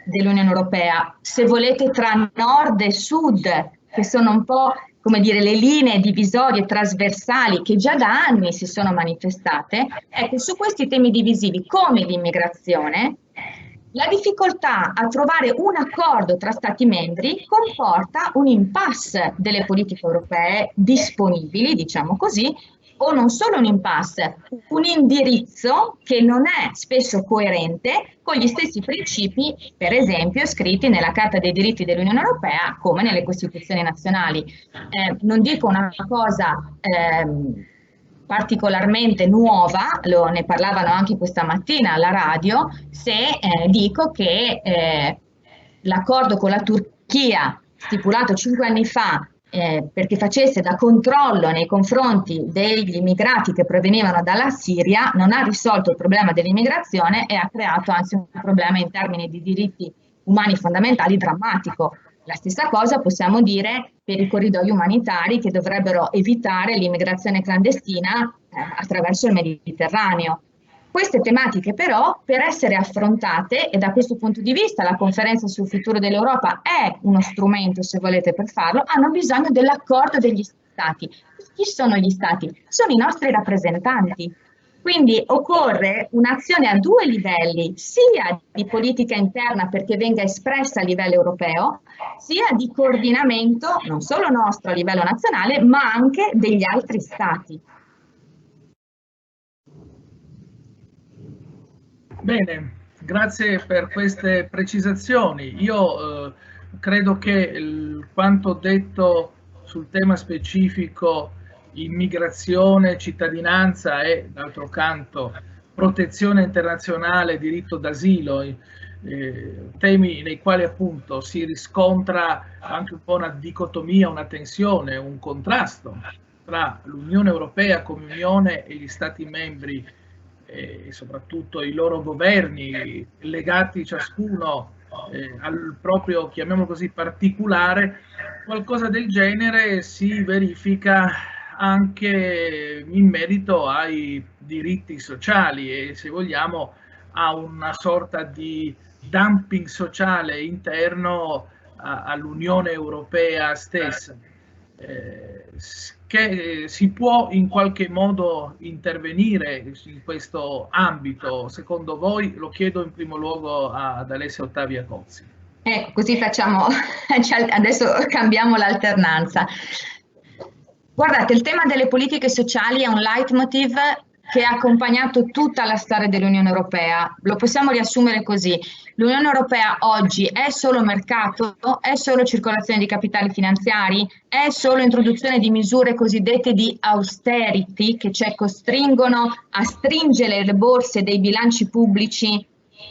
Speaker 4: dell'Unione Europea, se volete tra nord e sud, che sono un po' come dire le linee divisorie trasversali che già da anni si sono manifestate, ecco, su questi temi divisivi come l'immigrazione, la difficoltà a trovare un accordo tra Stati membri comporta un impasse delle politiche europee disponibili, diciamo così, o non solo un impasse, un indirizzo che non è spesso coerente con gli stessi principi, per esempio, scritti nella Carta dei diritti dell'Unione Europea come nelle Costituzioni nazionali. Non dico una cosa particolarmente nuova, ne parlavano anche questa mattina alla radio, se dico che l'accordo con la Turchia stipulato 5 anni fa perché facesse da controllo nei confronti degli immigrati che provenivano dalla Siria non ha risolto il problema dell'immigrazione e ha creato anzi un problema in termini di diritti umani fondamentali drammatico. La stessa cosa possiamo dire per i corridoi umanitari che dovrebbero evitare l'immigrazione clandestina attraverso il Mediterraneo. Queste tematiche però, per essere affrontate, e da questo punto di vista la conferenza sul futuro dell'Europa è uno strumento, se volete, per farlo, hanno bisogno dell'accordo degli Stati. Chi sono gli Stati? Sono i nostri rappresentanti. Quindi occorre un'azione a due livelli, sia di politica interna perché venga espressa a livello europeo, sia di coordinamento non solo nostro a livello nazionale, ma anche degli altri Stati.
Speaker 1: Bene, grazie per queste precisazioni. Io credo che quanto detto sul tema specifico immigrazione, cittadinanza e d'altro canto protezione internazionale, diritto d'asilo, temi nei quali appunto si riscontra anche un po' una dicotomia, una tensione, un contrasto tra l'Unione Europea come Unione e gli Stati membri e soprattutto i loro governi legati ciascuno al proprio, chiamiamolo così, particolare. Qualcosa del genere si verifica anche in merito ai diritti sociali e, se vogliamo, a una sorta di dumping sociale interno all'Unione Europea stessa, che si può in qualche modo intervenire in questo ambito. Secondo voi? Lo chiedo in primo luogo ad Alessia Ottavia Cozzi.
Speaker 4: Ecco, così facciamo, adesso cambiamo l'alternanza. Guardate, il tema delle politiche sociali è un leitmotiv che ha accompagnato tutta la storia dell'Unione Europea. Lo possiamo riassumere così. L'Unione Europea oggi è solo mercato? È solo circolazione di capitali finanziari? È solo introduzione di misure cosiddette di austerity che ci costringono a stringere le borse dei bilanci pubblici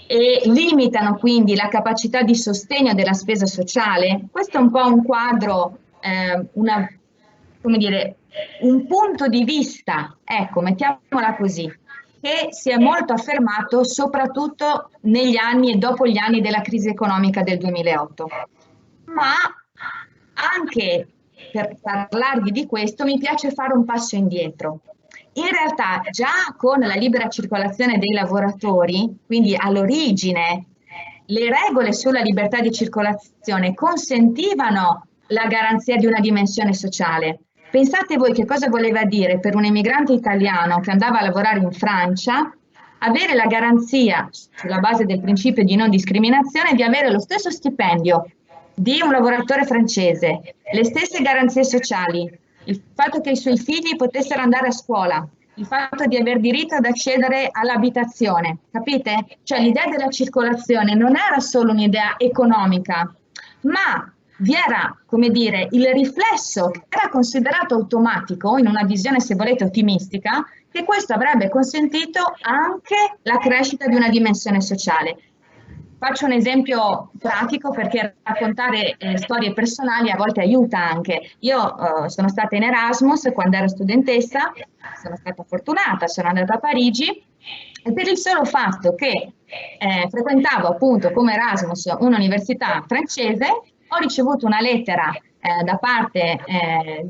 Speaker 4: e limitano quindi la capacità di sostegno della spesa sociale? Questo è un po' un quadro, come dire, un punto di vista, ecco, mettiamola così. che si è molto affermato soprattutto negli anni e dopo gli anni della crisi economica del 2008. Ma anche per parlarvi di questo mi piace fare un passo indietro. In realtà già con la libera circolazione dei lavoratori, quindi all'origine, le regole sulla libertà di circolazione consentivano la garanzia di una dimensione sociale. Pensate voi che cosa voleva dire per un emigrante italiano che andava a lavorare in Francia avere la garanzia, sulla base del principio di non discriminazione, di avere lo stesso stipendio di un lavoratore francese, le stesse garanzie sociali, il fatto che i suoi figli potessero andare a scuola, il fatto di aver diritto ad accedere all'abitazione, capite? Cioè l'idea della circolazione non era solo un'idea economica, ma vi era, come dire, il riflesso che era considerato automatico, in una visione, se volete, ottimistica, che questo avrebbe consentito anche la crescita di una dimensione sociale. Faccio un esempio pratico perché raccontare storie personali a volte aiuta anche. Io sono stata in Erasmus quando ero studentessa, sono stata fortunata, sono andata a Parigi e per il solo fatto che frequentavo appunto come Erasmus un'università francese, ho ricevuto una lettera da parte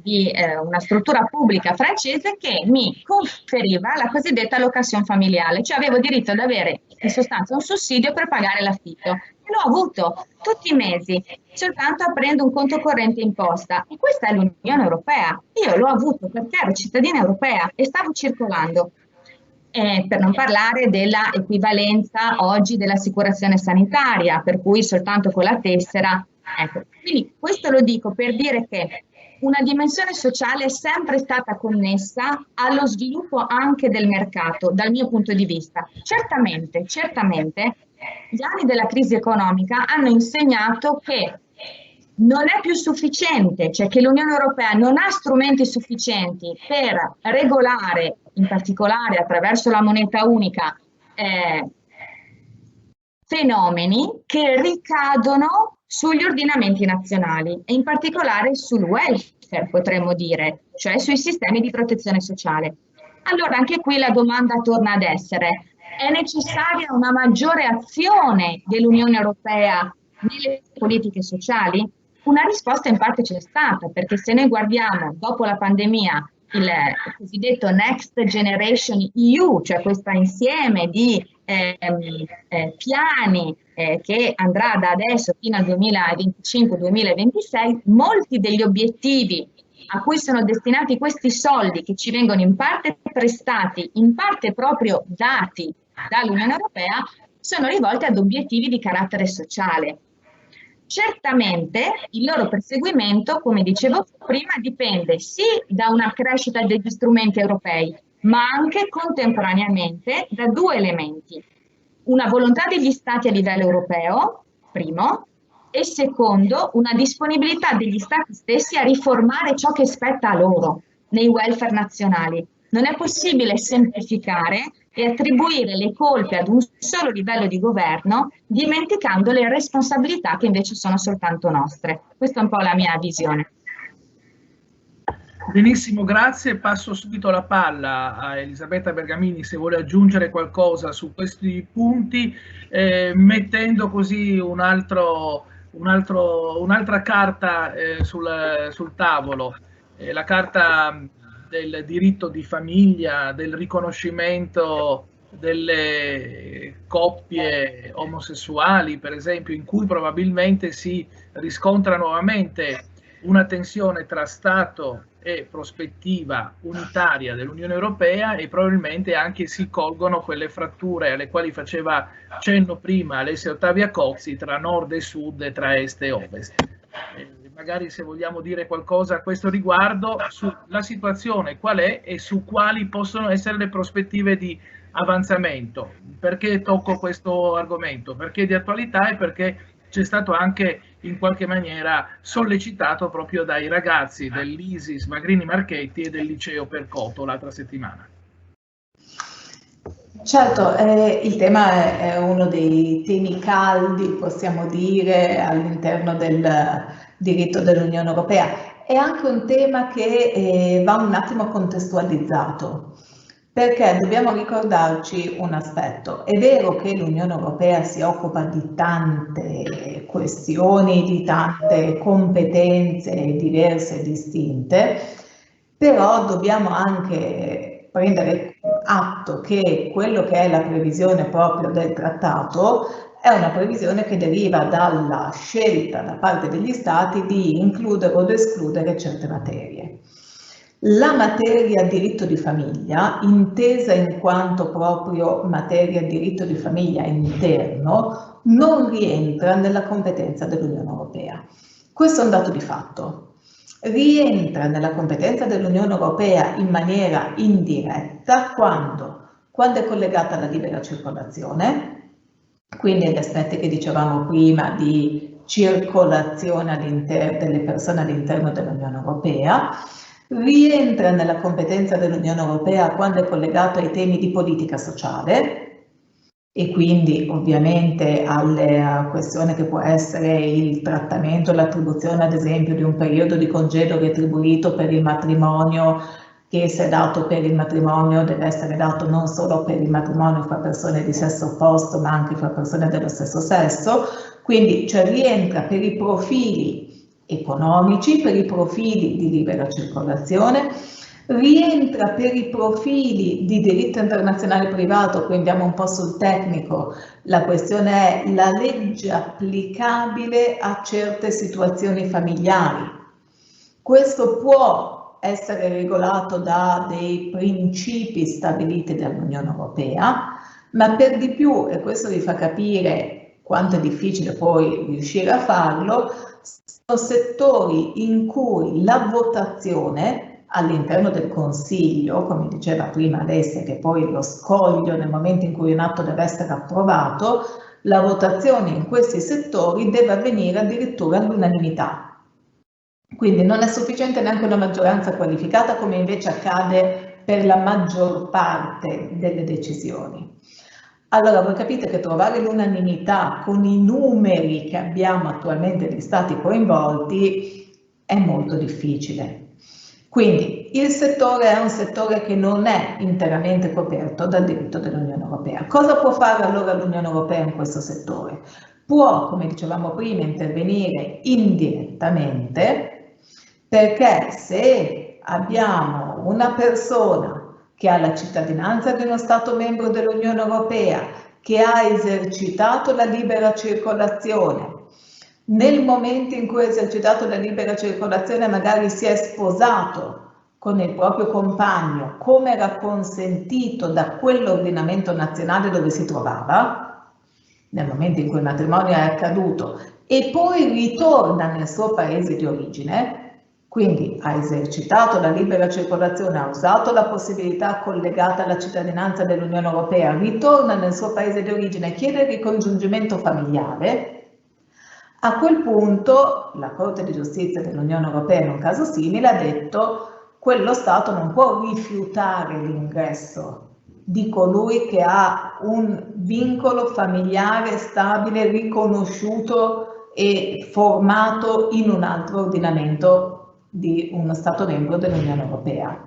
Speaker 4: di una struttura pubblica francese che mi conferiva la cosiddetta allocation familiare, cioè avevo diritto ad avere in sostanza un sussidio per pagare l'affitto. E l'ho avuto tutti i mesi, soltanto aprendo un conto corrente imposta. E questa è l'Unione Europea. Io l'ho avuto perché ero cittadina europea e stavo circolando. Per non parlare della equivalenza oggi dell'assicurazione sanitaria, per cui soltanto con la tessera. Ecco, quindi questo lo dico per dire che una dimensione sociale è sempre stata connessa allo sviluppo anche del mercato, dal mio punto di vista. Certamente, gli anni della crisi economica hanno insegnato che non è più sufficiente, cioè che l'Unione Europea non ha strumenti sufficienti per regolare, in particolare attraverso la moneta unica, fenomeni che ricadono sugli ordinamenti nazionali e in particolare sul welfare, potremmo dire, cioè sui sistemi di protezione sociale. Allora anche qui la domanda torna ad essere: è necessaria una maggiore azione dell'Unione Europea nelle politiche sociali? Una risposta in parte c'è stata, perché se noi guardiamo dopo la pandemia il cosiddetto Next Generation EU, cioè questo insieme di piani che andrà da adesso fino al 2025-2026, molti degli obiettivi a cui sono destinati questi soldi, che ci vengono in parte prestati, in parte proprio dati dall'Unione Europea, sono rivolti ad obiettivi di carattere sociale. Certamente il loro perseguimento, come dicevo prima, dipende sì da una crescita degli strumenti europei, ma anche contemporaneamente da due elementi: una volontà degli Stati a livello europeo, primo, e secondo, una disponibilità degli Stati stessi a riformare ciò che spetta a loro nei welfare nazionali. Non è possibile semplificare e attribuire le colpe ad un solo livello di governo, dimenticando le responsabilità che invece sono soltanto nostre. Questa è un po' la mia visione.
Speaker 1: Benissimo, grazie. Passo subito la palla a Elisabetta Bergamini se vuole aggiungere qualcosa su questi punti, mettendo così un'altra carta sul tavolo, la carta del diritto di famiglia, del riconoscimento delle coppie omosessuali, per esempio, in cui probabilmente si riscontra nuovamente una tensione tra Stato e prospettiva unitaria dell'Unione Europea, e probabilmente anche si colgono quelle fratture alle quali faceva cenno prima Alessia Ottavia Cozzi tra nord e sud e tra est e ovest. Magari se vogliamo dire qualcosa a questo riguardo, sulla situazione qual è e su quali possono essere le prospettive di avanzamento. Perché tocco questo argomento? Perché è di attualità e perché c'è stato anche in qualche maniera sollecitato proprio dai ragazzi dell'ISIS Magrini Marchetti e del liceo Percoto l'altra settimana.
Speaker 5: Certo, il tema è uno dei temi caldi, possiamo dire, all'interno del diritto dell'Unione Europea. È anche un tema che va un attimo contestualizzato, perché dobbiamo ricordarci un aspetto. È vero che l'Unione Europea si occupa di tante questioni, di tante competenze diverse e distinte, però dobbiamo anche prendere atto che quello che è la previsione proprio del trattato è una previsione che deriva dalla scelta da parte degli Stati di includere o escludere certe materie. La materia diritto di famiglia, intesa in quanto proprio materia diritto di famiglia interno, non rientra nella competenza dell'Unione Europea. Questo è un dato di fatto. Rientra nella competenza dell'Unione Europea in maniera indiretta quando è collegata alla libera circolazione, quindi agli aspetti che dicevamo prima di circolazione delle persone all'interno dell'Unione Europea, rientra nella competenza dell'Unione Europea quando è collegato ai temi di politica sociale e quindi ovviamente alla questione che può essere il trattamento, l'attribuzione ad esempio di un periodo di congedo retribuito per il matrimonio, che se è dato per il matrimonio deve essere dato non solo per il matrimonio fra persone di sesso opposto ma anche fra persone dello stesso sesso, quindi rientra per i profili economici, per i profili di libera circolazione, rientra per i profili di diritto internazionale privato, qui andiamo un po' sul tecnico, la questione è la legge applicabile a certe situazioni familiari. Questo può essere regolato da dei principi stabiliti dall'Unione Europea, ma per di più, e questo vi fa capire quanto è difficile poi riuscire a farlo, sono settori in cui la votazione all'interno del Consiglio, come diceva prima Alessia, che poi lo scoglio nel momento in cui un atto deve essere approvato, la votazione in questi settori deve avvenire addirittura all'unanimità. Quindi non è sufficiente neanche una maggioranza qualificata, come invece accade per la maggior parte delle decisioni. Allora voi capite che trovare l'unanimità con i numeri che abbiamo attualmente di stati coinvolti è molto difficile. Quindi il settore è un settore che non è interamente coperto dal diritto dell'Unione Europea. Cosa può fare allora l'Unione Europea in questo settore? Può, come dicevamo prima, intervenire indirettamente, perché se abbiamo una persona che ha la cittadinanza di uno Stato membro dell'Unione Europea, che ha esercitato la libera circolazione, nel momento in cui ha esercitato la libera circolazione magari si è sposato con il proprio compagno, come era consentito da quell'ordinamento nazionale dove si trovava, nel momento in cui il matrimonio è accaduto, e poi ritorna nel suo paese di origine, quindi ha esercitato la libera circolazione, ha usato la possibilità collegata alla cittadinanza dell'Unione Europea, ritorna nel suo paese di origine e chiede il ricongiungimento familiare, a quel punto la Corte di Giustizia dell'Unione Europea in un caso simile ha detto quello Stato non può rifiutare l'ingresso di colui che ha un vincolo familiare stabile, riconosciuto e formato in un altro ordinamento di uno Stato membro dell'Unione Europea.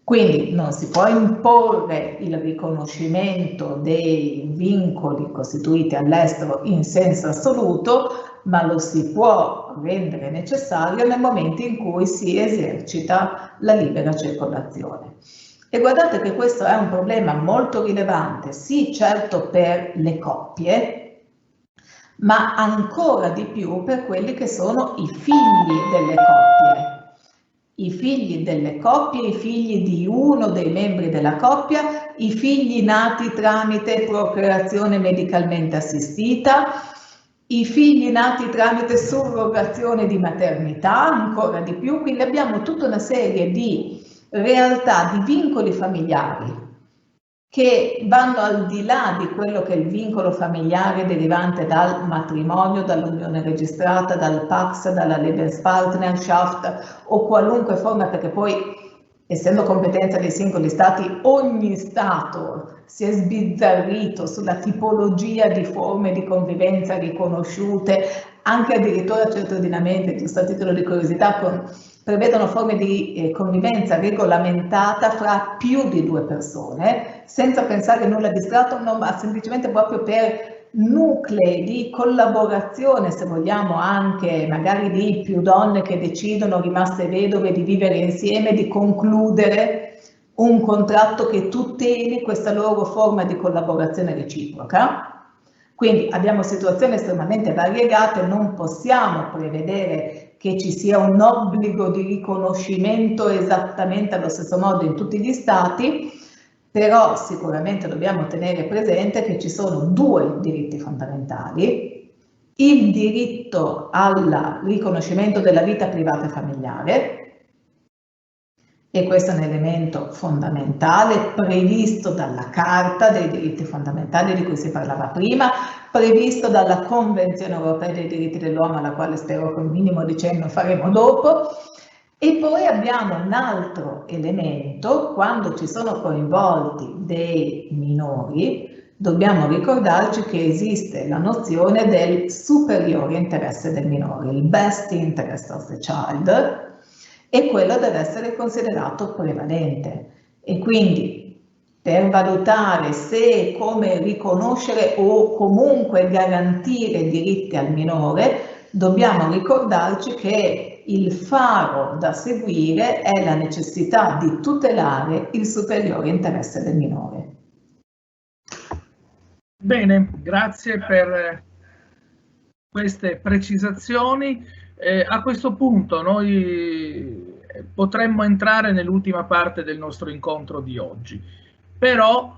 Speaker 5: Quindi non si può imporre il riconoscimento dei vincoli costituiti all'estero in senso assoluto, ma lo si può rendere necessario nel momento in cui si esercita la libera circolazione. E guardate che questo è un problema molto rilevante, sì certo per le coppie, ma ancora di più per quelli che sono i figli delle coppie. I figli delle coppie, i figli di uno dei membri della coppia, i figli nati tramite procreazione medicalmente assistita, i figli nati tramite surrogazione di maternità, ancora di più, quindi abbiamo tutta una serie di realtà, di vincoli familiari che vanno al di là di quello che è il vincolo familiare derivante dal matrimonio, dall'unione registrata, dal Pax, dalla Lebenspartnerschaft o qualunque forma, perché poi, essendo competenza dei singoli Stati, ogni Stato si è sbizzarrito sulla tipologia di forme di convivenza riconosciute, anche addirittura certi ordinamenti, giusto a titolo di curiosità, con prevedono forme di convivenza regolamentata fra più di 2 persone, senza pensare nulla di astratto, ma semplicemente proprio per nuclei di collaborazione, se vogliamo, anche magari di più donne che decidono, rimaste vedove, di vivere insieme, di concludere un contratto che tuteli questa loro forma di collaborazione reciproca. Quindi abbiamo situazioni estremamente variegate, non possiamo prevedere che ci sia un obbligo di riconoscimento esattamente allo stesso modo in tutti gli stati, però sicuramente dobbiamo tenere presente che ci sono 2 diritti fondamentali: il diritto al riconoscimento della vita privata e familiare, e questo è un elemento fondamentale previsto dalla Carta dei diritti fondamentali di cui si parlava prima, previsto dalla Convenzione europea dei diritti dell'uomo, alla quale spero che un minimo di cenno faremo dopo. E poi abbiamo un altro elemento: quando ci sono coinvolti dei minori, dobbiamo ricordarci che esiste la nozione del superiore interesse del minore, il best interest of the child, e quello deve essere considerato prevalente. E quindi per valutare se come riconoscere o comunque garantire diritti al minore, dobbiamo ricordarci che il faro da seguire è la necessità di tutelare il superiore interesse del minore.
Speaker 1: Bene, grazie per queste precisazioni. A questo punto noi potremmo entrare nell'ultima parte del nostro incontro di oggi, però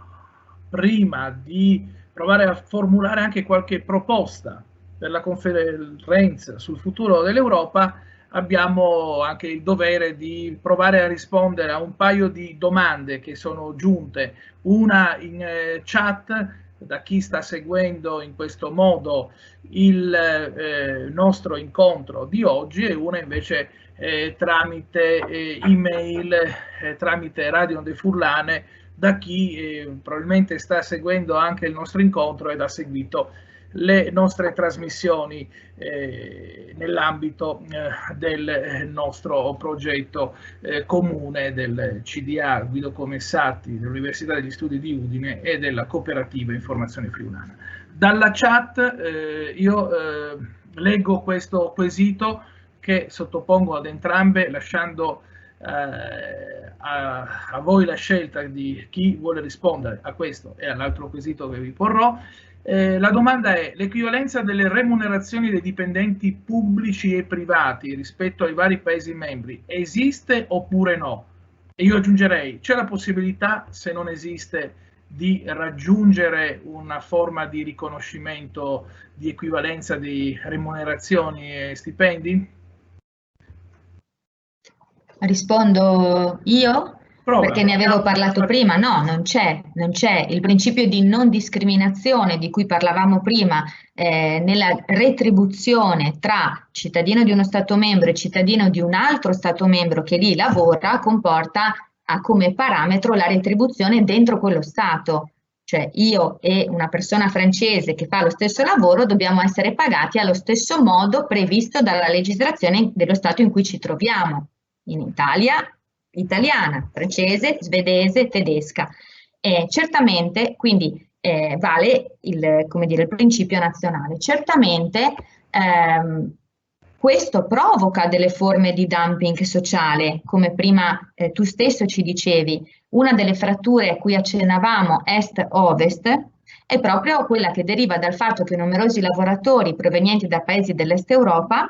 Speaker 1: prima di provare a formulare anche qualche proposta per la conferenza sul futuro dell'Europa, abbiamo anche il dovere di provare a rispondere a un paio di domande che sono giunte, una in chat da chi sta seguendo in questo modo il nostro incontro di oggi, e una invece tramite email, tramite Radio Onde Furlane, da chi probabilmente sta seguendo anche il nostro incontro ed ha seguito le nostre trasmissioni nell'ambito del nostro progetto comune del CDA Guido Comessati dell'Università degli Studi di Udine e della Cooperativa Informazione Friulana. Dalla chat io leggo questo quesito che sottopongo ad entrambe, lasciando a voi la scelta di chi vuole rispondere a questo e all'altro quesito che vi porrò. La domanda è: l'equivalenza delle remunerazioni dei dipendenti pubblici e privati rispetto ai vari Paesi membri esiste oppure no? E io aggiungerei: c'è la possibilità, se non esiste, di raggiungere una forma di riconoscimento di equivalenza di remunerazioni e stipendi?
Speaker 4: Rispondo io?
Speaker 1: Prova.
Speaker 4: Perché ne avevo parlato prima. No, non c'è. Il principio di non discriminazione di cui parlavamo prima nella retribuzione tra cittadino di uno Stato membro e cittadino di un altro Stato membro che lì lavora comporta come parametro la retribuzione dentro quello Stato. Cioè io e una persona francese che fa lo stesso lavoro dobbiamo essere pagati allo stesso modo previsto dalla legislazione dello Stato in cui ci troviamo. In Italia, italiana, francese, svedese, tedesca. Certamente, quindi vale il principio nazionale. Certamente questo provoca delle forme di dumping sociale, come prima tu stesso ci dicevi. Una delle fratture a cui accennavamo est-ovest è proprio quella che deriva dal fatto che numerosi lavoratori provenienti da paesi dell'Est Europa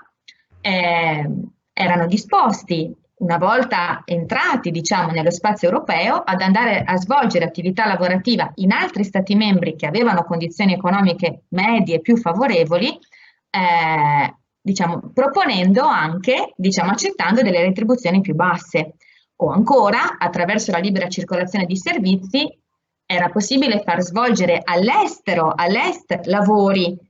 Speaker 4: erano disposti, una volta entrati, diciamo, nello spazio europeo, ad andare a svolgere attività lavorativa in altri Stati membri che avevano condizioni economiche medie più favorevoli, diciamo, proponendo anche, diciamo, accettando delle retribuzioni più basse. O ancora, attraverso la libera circolazione di servizi, era possibile far svolgere all'estero, all'est, lavori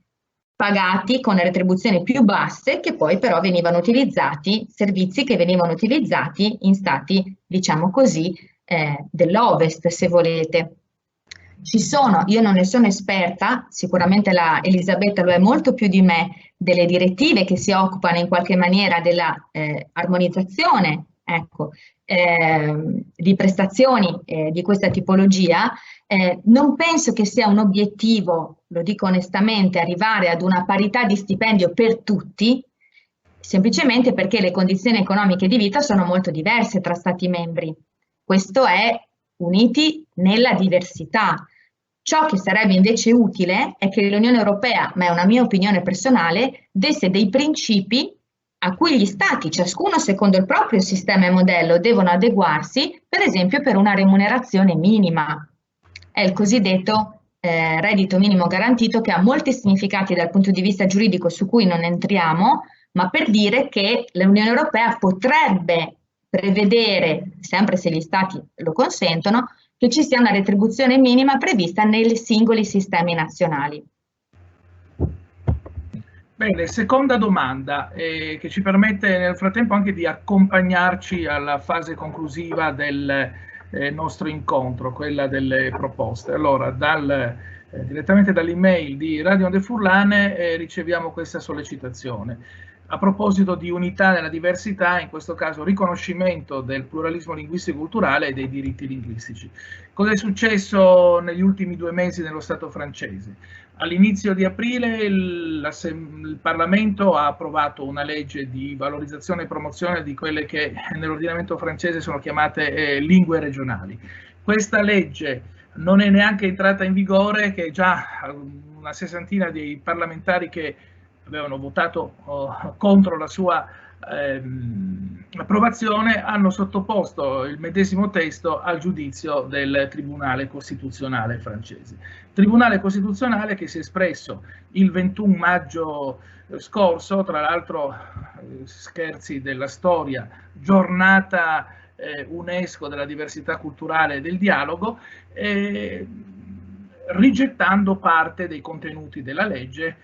Speaker 4: pagati con retribuzioni più basse, che poi però venivano utilizzati, servizi che venivano utilizzati in stati, diciamo così, dell'Ovest, se volete. Ci sono, io non ne sono esperta, sicuramente la Elisabetta lo è molto più di me, delle direttive che si occupano in qualche maniera della armonizzazione, ecco, di prestazioni di questa tipologia. Non penso che sia un obiettivo, lo dico onestamente, arrivare ad una parità di stipendio per tutti, semplicemente perché le condizioni economiche di vita sono molto diverse tra Stati membri. Questo è uniti nella diversità. Ciò che sarebbe invece utile è che l'Unione Europea, ma è una mia opinione personale, desse dei principi a cui gli Stati, ciascuno secondo il proprio sistema e modello, devono adeguarsi, per esempio per una remunerazione minima. È il cosiddetto reddito minimo garantito, che ha molti significati dal punto di vista giuridico su cui non entriamo, ma per dire che l'Unione Europea potrebbe prevedere, sempre se gli Stati lo consentono, che ci sia una retribuzione minima prevista nei singoli sistemi nazionali.
Speaker 1: Bene, seconda domanda che ci permette nel frattempo anche di accompagnarci alla fase conclusiva del nostro incontro, quella delle proposte. Allora, direttamente dall'email di Radio De Furlane riceviamo questa sollecitazione. A proposito di unità nella diversità, in questo caso riconoscimento del pluralismo linguistico e culturale e dei diritti linguistici. Cosa è successo negli ultimi 2 mesi nello Stato francese? All'inizio di aprile il Parlamento ha approvato una legge di valorizzazione e promozione di quelle che nell'ordinamento francese sono chiamate lingue regionali. Questa legge non è neanche entrata in vigore, che già una sessantina dei parlamentari che avevano votato contro la sua approvazione hanno sottoposto il medesimo testo al giudizio del Tribunale Costituzionale francese. Tribunale Costituzionale che si è espresso il 21 maggio scorso, tra l'altro scherzi della storia, giornata UNESCO della diversità culturale e del dialogo, rigettando parte dei contenuti della legge,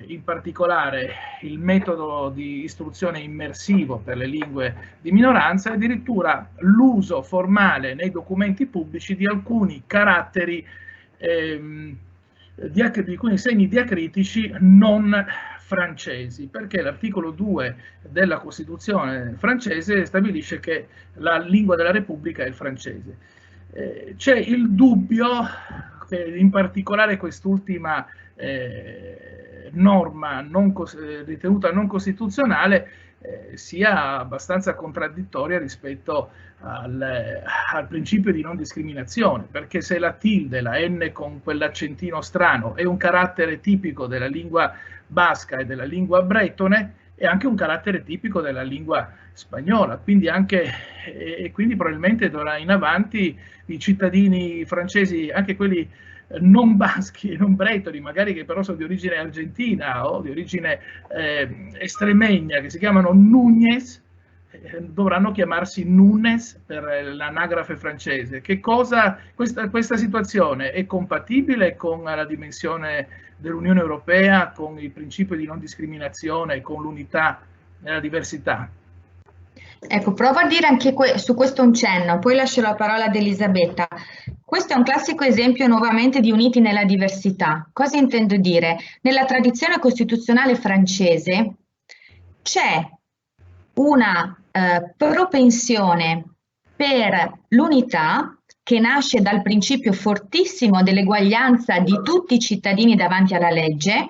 Speaker 1: in particolare il metodo di istruzione immersivo per le lingue di minoranza e addirittura l'uso formale nei documenti pubblici di alcuni caratteri, di alcuni segni diacritici non francesi, perché l'articolo 2 della Costituzione francese stabilisce che la lingua della Repubblica è il francese. C'è il dubbio che in particolare quest'ultima norma ritenuta non costituzionale sia abbastanza contraddittoria rispetto al principio di non discriminazione, perché se la tilde, la N con quell'accentino strano, è un carattere tipico della lingua basca e della lingua bretone, è anche un carattere tipico della lingua spagnola, quindi probabilmente d'ora in avanti i cittadini francesi, anche quelli non baschi e non bretoni, magari che però sono di origine argentina o di origine estremegna, che si chiamano Núñez, dovranno chiamarsi Nunes per l'anagrafe francese. Che cosa questa situazione è compatibile con la dimensione dell'Unione Europea, con il principio di non discriminazione, con l'unità nella diversità?
Speaker 4: Ecco, provo a dire anche su questo un cenno, poi lascio la parola ad Elisabetta. Questo è un classico esempio nuovamente di uniti nella diversità. Cosa intendo dire? Nella tradizione costituzionale francese c'è una propensione per l'unità che nasce dal principio fortissimo dell'eguaglianza di tutti i cittadini davanti alla legge,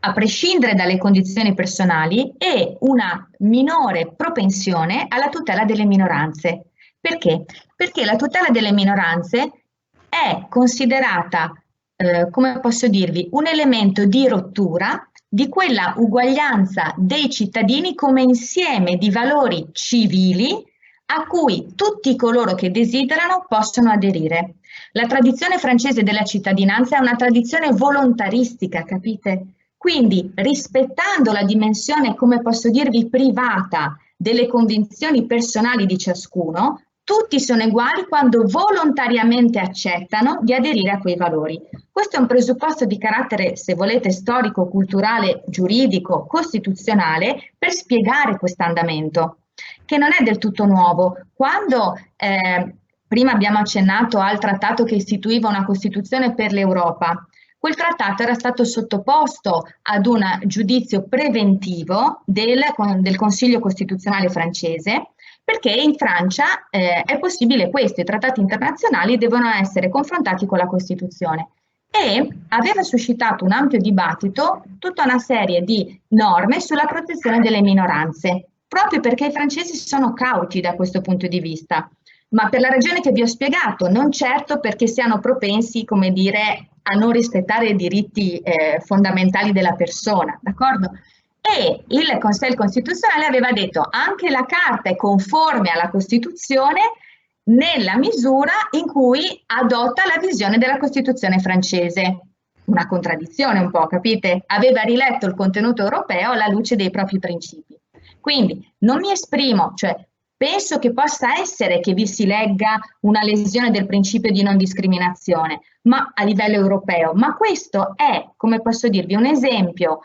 Speaker 4: a prescindere dalle condizioni personali, e una minore propensione alla tutela delle minoranze. Perché? Perché la tutela delle minoranze è considerata, come posso dirvi, un elemento di rottura di quella uguaglianza dei cittadini come insieme di valori civili a cui tutti coloro che desiderano possono aderire. La tradizione francese della cittadinanza è una tradizione volontaristica, capite? Quindi, rispettando la dimensione, come posso dirvi, privata delle convinzioni personali di ciascuno, tutti sono uguali quando volontariamente accettano di aderire a quei valori. Questo è un presupposto di carattere, se volete, storico, culturale, giuridico, costituzionale, per spiegare questo andamento, che non è del tutto nuovo. Quando Prima abbiamo accennato al trattato che istituiva una Costituzione per l'Europa. Quel trattato era stato sottoposto ad un giudizio preventivo del Consiglio Costituzionale francese, perché in Francia è possibile questo, i trattati internazionali devono essere confrontati con la Costituzione. E aveva suscitato un ampio dibattito tutta una serie di norme sulla protezione delle minoranze, proprio perché i francesi sono cauti da questo punto di vista, ma per la ragione che vi ho spiegato, non certo perché siano propensi, come dire, a non rispettare i diritti fondamentali della persona, d'accordo? E il Consiglio Costituzionale aveva detto anche la Carta è conforme alla Costituzione nella misura in cui adotta la visione della Costituzione francese. Una contraddizione un po', capite? Aveva riletto il contenuto europeo alla luce dei propri principi. Quindi non mi esprimo, cioè penso che possa essere che vi si legga una lesione del principio di non discriminazione, ma a livello europeo. Ma questo è, come posso dirvi, un esempio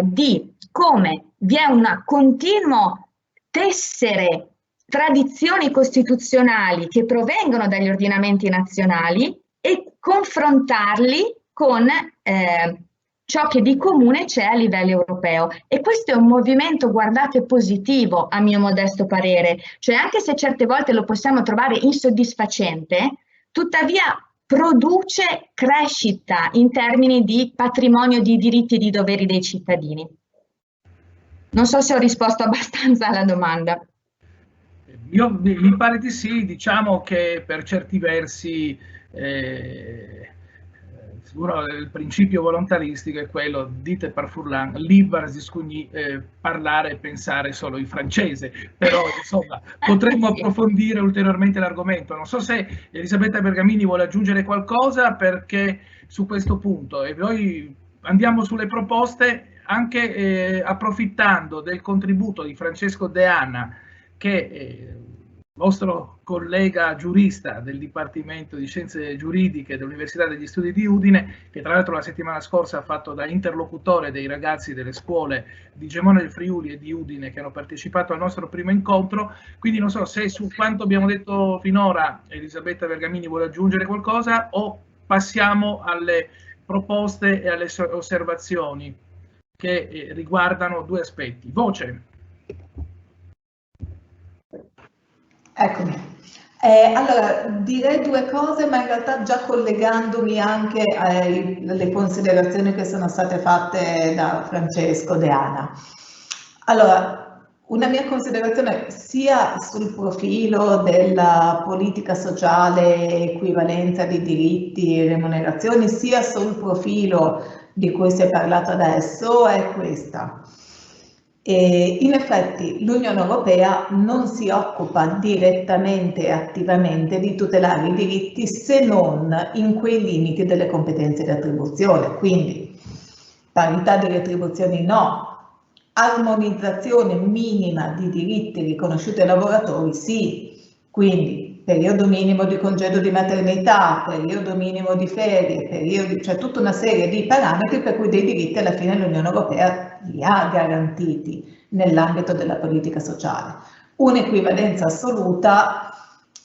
Speaker 4: di come vi è un continuo tessere tradizioni costituzionali che provengono dagli ordinamenti nazionali e confrontarli con ciò che di comune c'è a livello europeo. E questo è un movimento, guardate, positivo a mio modesto parere, cioè anche se certe volte lo possiamo trovare insoddisfacente, tuttavia produce crescita in termini di patrimonio di diritti e di doveri dei cittadini. Non so se ho risposto abbastanza alla domanda.
Speaker 1: Mi pare di sì, diciamo che per certi versi sicuro il principio volontaristico è quello, dite par Furlan, libre discugni, parlare e pensare solo in francese, però insomma potremmo approfondire ulteriormente l'argomento. Non so se Elisabetta Bergamini vuole aggiungere qualcosa perché su questo punto, e poi andiamo sulle proposte anche approfittando del contributo di Francesco De Anna, che vostro collega giurista del Dipartimento di Scienze Giuridiche dell'Università degli Studi di Udine, che tra l'altro la settimana scorsa ha fatto da interlocutore dei ragazzi delle scuole di Gemona del Friuli e di Udine che hanno partecipato al nostro primo incontro. Quindi non so se su quanto abbiamo detto finora Elisabetta Bergamini vuole aggiungere qualcosa o passiamo alle proposte e alle osservazioni che riguardano due aspetti. Voce.
Speaker 5: Eccomi. Allora, direi due cose, ma in realtà già collegandomi anche alle considerazioni che sono state fatte da Francesco De Anna. Allora, una mia considerazione sia sul profilo della politica sociale, equivalenza di diritti e remunerazioni, sia sul profilo di cui si è parlato adesso, è questa. E in effetti l'Unione Europea non si occupa direttamente e attivamente di tutelare i diritti se non in quei limiti delle competenze di attribuzione, quindi parità di retribuzioni no, armonizzazione minima di diritti riconosciuti ai lavoratori sì, quindi periodo minimo di congedo di maternità, periodo minimo di ferie, cioè tutta una serie di parametri per cui dei diritti alla fine l'Unione Europea li ha garantiti nell'ambito della politica sociale. Un'equivalenza assoluta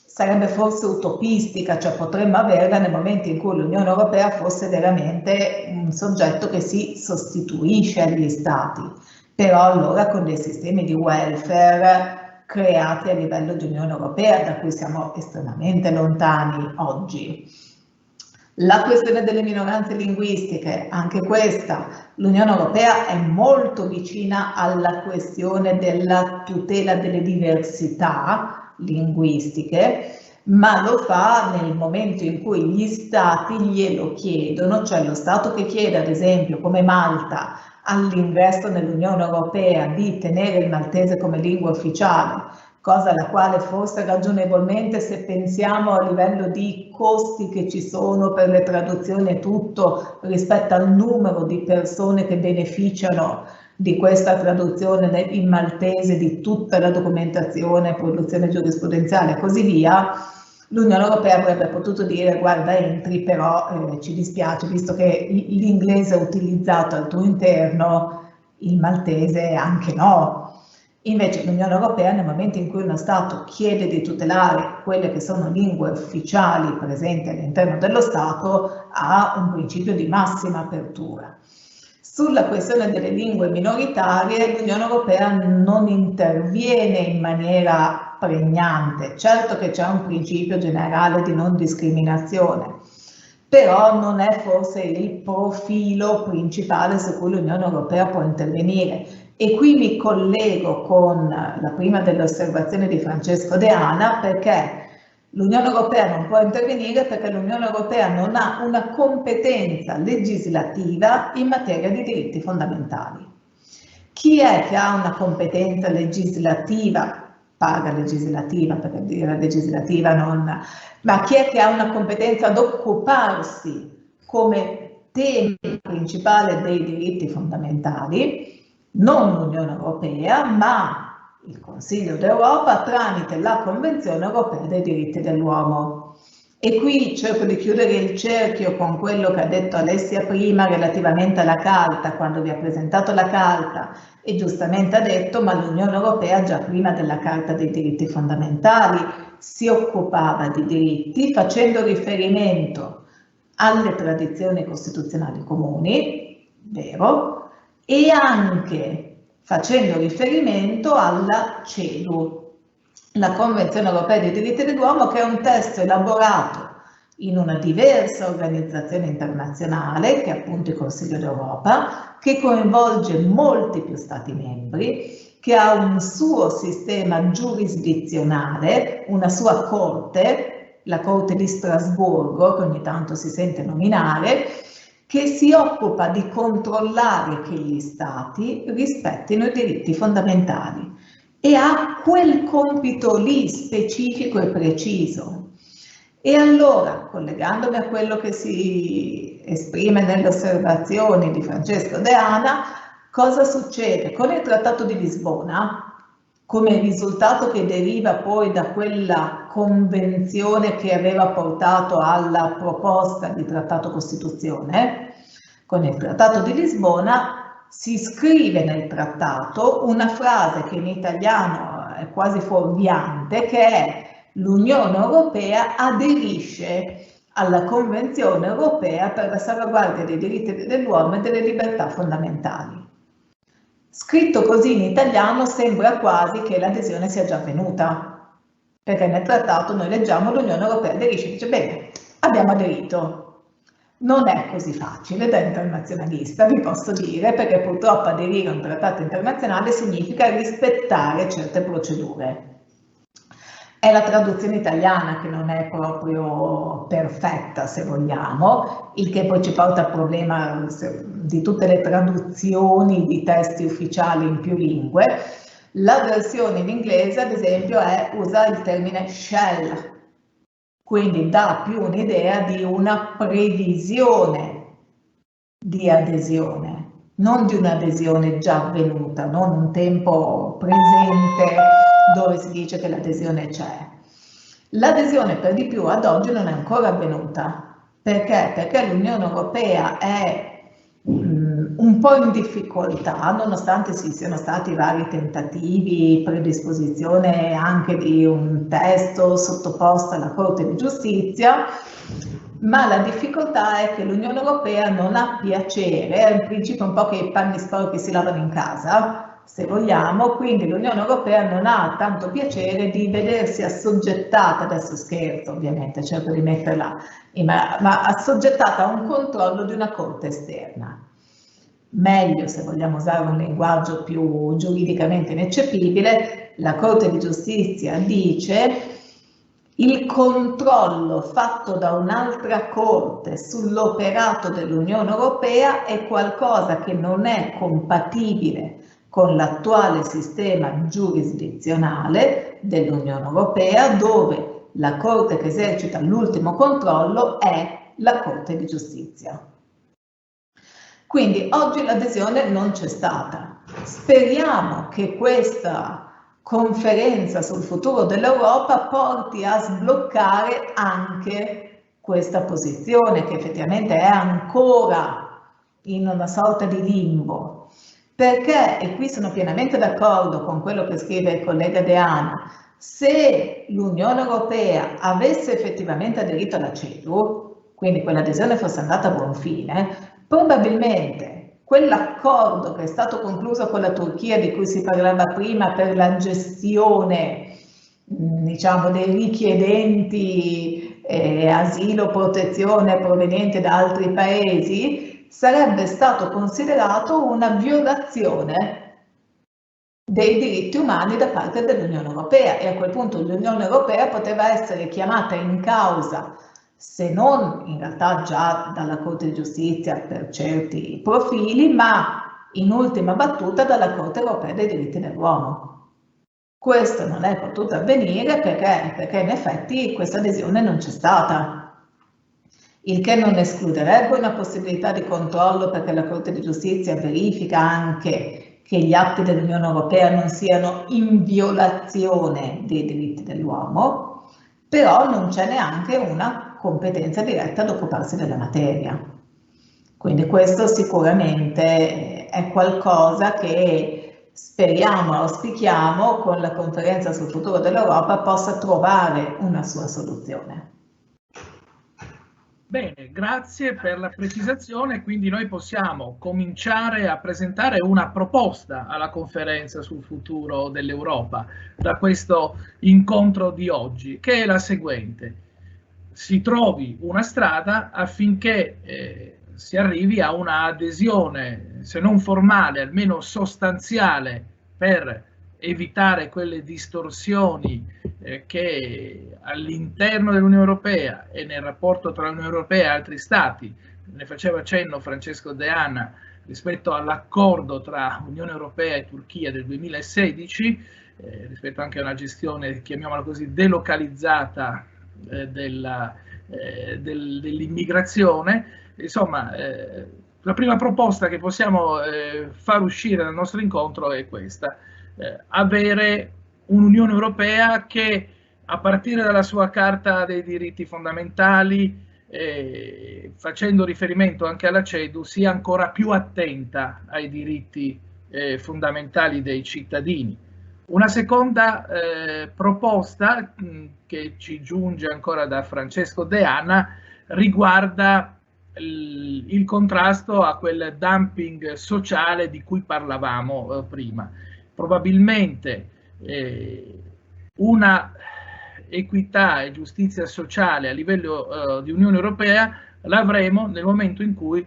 Speaker 5: sarebbe forse utopistica, cioè potremmo averla nel momento in cui l'Unione Europea fosse veramente un soggetto che si sostituisce agli Stati, però allora con dei sistemi di welfare creati a livello di Unione Europea, da cui siamo estremamente lontani oggi. La questione delle minoranze linguistiche, anche questa, l'Unione Europea è molto vicina alla questione della tutela delle diversità linguistiche, ma lo fa nel momento in cui gli Stati glielo chiedono, cioè lo Stato che chiede, ad esempio, come Malta, all'ingresso nell'Unione Europea di tenere il maltese come lingua ufficiale, cosa alla quale forse ragionevolmente, se pensiamo a livello di costi che ci sono per le traduzioni e tutto, rispetto al numero di persone che beneficiano di questa traduzione in maltese, di tutta la documentazione, produzione giurisprudenziale e così via, l'Unione Europea avrebbe potuto dire guarda entri, però ci dispiace, visto che l'inglese è utilizzato al tuo interno, il maltese anche no. Invece l'Unione Europea, nel momento in cui uno Stato chiede di tutelare quelle che sono lingue ufficiali presenti all'interno dello Stato, ha un principio di massima apertura. Sulla questione delle lingue minoritarie l'Unione Europea non interviene in maniera pregnante. Certo che c'è un principio generale di non discriminazione, però non è forse il profilo principale su cui l'Unione Europea può intervenire. E qui mi collego con la prima delle osservazioni di Francesco De Ana, perché l'Unione Europea non può intervenire perché l'Unione Europea non ha una competenza legislativa in materia di diritti fondamentali. Chi è che ha una competenza legislativa, paralegislativa, perché dire legislativa non, ma chi è che ha una competenza ad occuparsi come tema principale dei diritti fondamentali? Non l'Unione Europea, ma il Consiglio d'Europa tramite la Convenzione Europea dei diritti dell'uomo. E qui cerco di chiudere il cerchio con quello che ha detto Alessia prima relativamente alla Carta, quando vi ha presentato la Carta e giustamente ha detto ma l'Unione Europea già prima della Carta dei diritti fondamentali si occupava di diritti facendo riferimento alle tradizioni costituzionali comuni, vero? E anche facendo riferimento alla CEDU, la Convenzione Europea dei diritti dell'uomo, che è un testo elaborato in una diversa organizzazione internazionale, che è appunto il Consiglio d'Europa, che coinvolge molti più Stati membri, che ha un suo sistema giurisdizionale, una sua corte, la Corte di Strasburgo, che ogni tanto si sente nominare, che si occupa di controllare che gli Stati rispettino i diritti fondamentali e ha quel compito lì specifico e preciso. E allora, collegandomi a quello che si esprime nelle osservazioni di Francesco De Ana, cosa succede? Con il Trattato di Lisbona, come risultato che deriva poi da quella convenzione che aveva portato alla proposta di Trattato Costituzione, con il Trattato di Lisbona si scrive nel trattato una frase che in italiano è quasi fuorviante, che è: l'Unione Europea aderisce alla Convenzione Europea per la salvaguardia dei diritti dell'uomo e delle libertà fondamentali. Scritto così in italiano sembra quasi che l'adesione sia già avvenuta, perché nel trattato noi leggiamo l'Unione Europea aderisce e dice bene, abbiamo aderito. Non è così facile da internazionalista, vi posso dire, perché purtroppo aderire a un trattato internazionale significa rispettare certe procedure. È la traduzione italiana che non è proprio perfetta, se vogliamo, il che poi ci porta al problema di tutte le traduzioni di testi ufficiali in più lingue. La versione in inglese, ad esempio, usa il termine shall, quindi dà più un'idea di una previsione di adesione, non di un'adesione già avvenuta, non un tempo presente dove si dice che l'adesione c'è. L'adesione per di più ad oggi non è ancora avvenuta. Perché? Perché l'Unione Europea è un po' in difficoltà, nonostante ci siano stati vari tentativi, predisposizione anche di un testo sottoposto alla Corte di Giustizia, ma la difficoltà è che l'Unione Europea non ha piacere, è un principio un po' che i panni sporchi si lavano in casa, se vogliamo, quindi l'Unione Europea non ha tanto piacere di vedersi assoggettata, adesso scherzo ovviamente, cerco di metterla, ma assoggettata a un controllo di una Corte esterna. Meglio, se vogliamo usare un linguaggio più giuridicamente ineccepibile, la Corte di Giustizia dice: il controllo fatto da un'altra Corte sull'operato dell'Unione Europea è qualcosa che non è compatibile con l'attuale sistema giurisdizionale dell'Unione Europea, dove la Corte che esercita l'ultimo controllo è la Corte di Giustizia. Quindi oggi l'adesione non c'è stata. Speriamo che questa conferenza sul futuro dell'Europa porti a sbloccare anche questa posizione, che effettivamente è ancora in una sorta di limbo. perché, e qui sono pienamente d'accordo con quello che scrive il collega Deana, se l'Unione Europea avesse effettivamente aderito alla CEDU, quindi quell'adesione fosse andata a buon fine, probabilmente quell'accordo che è stato concluso con la Turchia, di cui si parlava prima, per la gestione, diciamo, dei richiedenti asilo o protezione provenienti da altri paesi, sarebbe stato considerato una violazione dei diritti umani da parte dell'Unione Europea, e a quel punto l'Unione Europea poteva essere chiamata in causa, se non in realtà già dalla Corte di Giustizia per certi profili, ma in ultima battuta dalla Corte Europea dei diritti dell'uomo. Questo non è potuto avvenire perché in effetti questa adesione non c'è stata. Il che non escluderebbe una possibilità di controllo, perché la Corte di Giustizia verifica anche che gli atti dell'Unione Europea non siano in violazione dei diritti dell'uomo, però non c'è neanche una competenza diretta ad occuparsi della materia. Quindi questo sicuramente è qualcosa che speriamo, auspichiamo, con la conferenza sul futuro dell'Europa possa trovare una sua soluzione.
Speaker 1: Bene, grazie per la precisazione. Quindi noi possiamo cominciare a presentare una proposta alla conferenza sul futuro dell'Europa da questo incontro di oggi, che è la seguente: si trovi una strada affinché si arrivi a una adesione, se non formale, almeno sostanziale, per evitare quelle distorsioni che all'interno dell'Unione Europea e nel rapporto tra l'Unione Europea e altri Stati, ne faceva cenno Francesco Deana rispetto all'accordo tra Unione Europea e Turchia del 2016, rispetto anche a una gestione, chiamiamola così, delocalizzata dell'immigrazione. Insomma, la prima proposta che possiamo far uscire dal nostro incontro è questa: avere un'Unione Europea che, a partire dalla sua Carta dei diritti fondamentali, facendo riferimento anche alla CEDU, sia ancora più attenta ai diritti fondamentali dei cittadini. Una seconda proposta che ci giunge ancora da Francesco Deana riguarda il contrasto a quel dumping sociale di cui parlavamo prima. Probabilmente una equità e giustizia sociale a livello di Unione Europea l'avremo nel momento in cui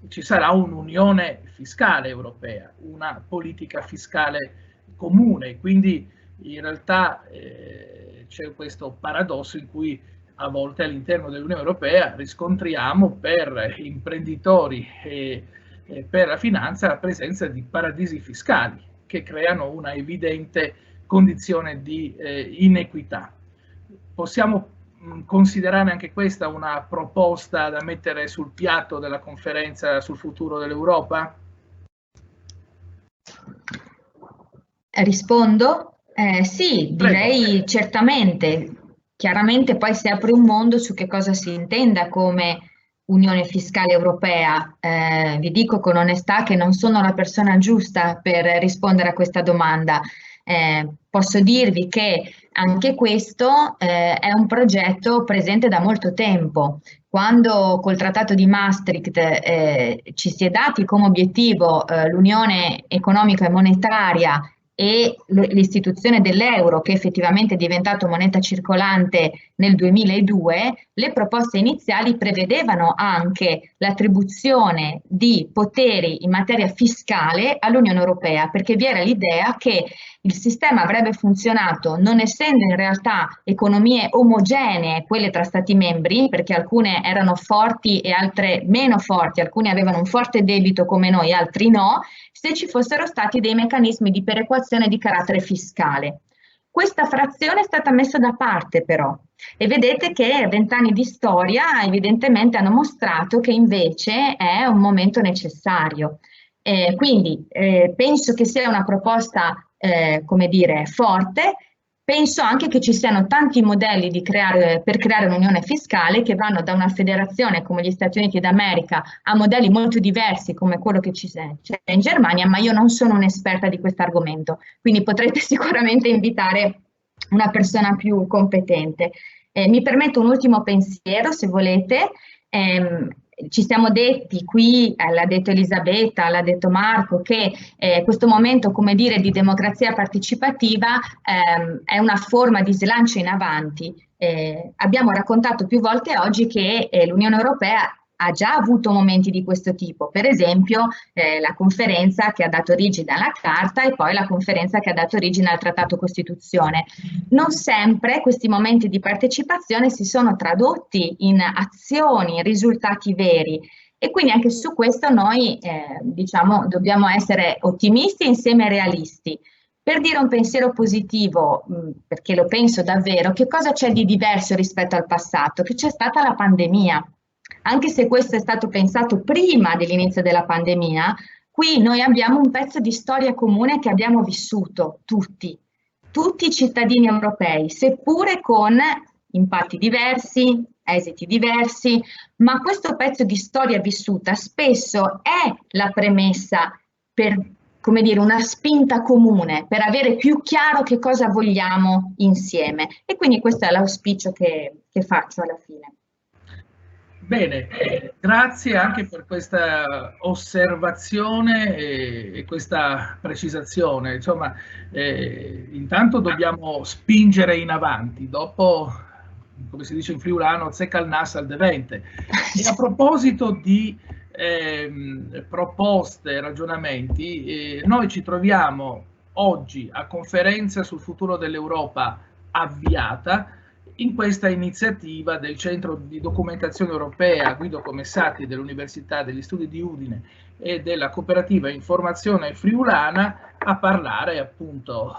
Speaker 1: ci sarà un'unione fiscale europea, una politica fiscale comune. Quindi in realtà c'è questo paradosso in cui a volte all'interno dell'Unione Europea riscontriamo per imprenditori e per la finanza la presenza di paradisi fiscali che creano una evidente condizione di inequità. Possiamo considerare anche questa una proposta da mettere sul piatto della conferenza sul futuro dell'Europa?
Speaker 4: Rispondo? Sì, direi certamente. Chiaramente poi si apre un mondo su che cosa si intenda come Unione Fiscale Europea. Vi dico con onestà che non sono la persona giusta per rispondere a questa domanda. Posso dirvi che anche questo è un progetto presente da molto tempo. Quando col Trattato di Maastricht ci si è dati come obiettivo l'Unione Economica e Monetaria e l'istituzione dell'euro, che effettivamente è diventato moneta circolante nel 2002, le proposte iniziali prevedevano anche l'attribuzione di poteri in materia fiscale all'Unione Europea, perché vi era l'idea che il sistema avrebbe funzionato non essendo in realtà economie omogenee quelle tra Stati membri, perché alcune erano forti e altre meno forti, alcuni avevano un forte debito come noi, altri no, se ci fossero stati dei meccanismi di perequazione di carattere fiscale. Questa frazione è stata messa da parte però e vedete che 20 anni di storia evidentemente hanno mostrato che invece è un momento necessario. Quindi penso che sia una proposta come dire, forte, penso anche che ci siano tanti modelli per creare un'unione fiscale che vanno da una federazione come gli Stati Uniti d'America a modelli molto diversi come quello che c'è in Germania, ma io non sono un'esperta di questo argomento, quindi potrete sicuramente invitare una persona più competente. Mi permetto un ultimo pensiero, se volete. Ci siamo detti qui, l'ha detto Elisabetta, l'ha detto Marco, che questo momento, come dire, di democrazia partecipativa è una forma di slancio in avanti. Abbiamo raccontato più volte oggi che l'Unione Europea ha già avuto momenti di questo tipo, per esempio la conferenza che ha dato origine alla Carta e poi la conferenza che ha dato origine al Trattato Costituzione. Non sempre questi momenti di partecipazione si sono tradotti in azioni, in risultati veri, e quindi anche su questo noi diciamo, dobbiamo essere ottimisti e insieme realisti. Per dire un pensiero positivo, perché lo penso davvero, che cosa c'è di diverso rispetto al passato? Che c'è stata la pandemia. Anche se questo è stato pensato prima dell'inizio della pandemia, qui noi abbiamo un pezzo di storia comune che abbiamo vissuto tutti i cittadini europei, seppure con impatti diversi, esiti diversi, ma questo pezzo di storia vissuta spesso è la premessa per, come dire, una spinta comune, per avere più chiaro che cosa vogliamo insieme. E quindi questo è l'auspicio che faccio alla fine.
Speaker 1: Bene, grazie anche per questa osservazione e questa precisazione. Insomma, intanto dobbiamo spingere in avanti, dopo, come si dice in friulano, zecca il nas al devente. E a proposito di proposte, ragionamenti, noi ci troviamo oggi a conferenza sul futuro dell'Europa avviata, in questa iniziativa del Centro di Documentazione Europea Guido Commessati dell'Università degli Studi di Udine e della Cooperativa Informazione Friulana, a parlare appunto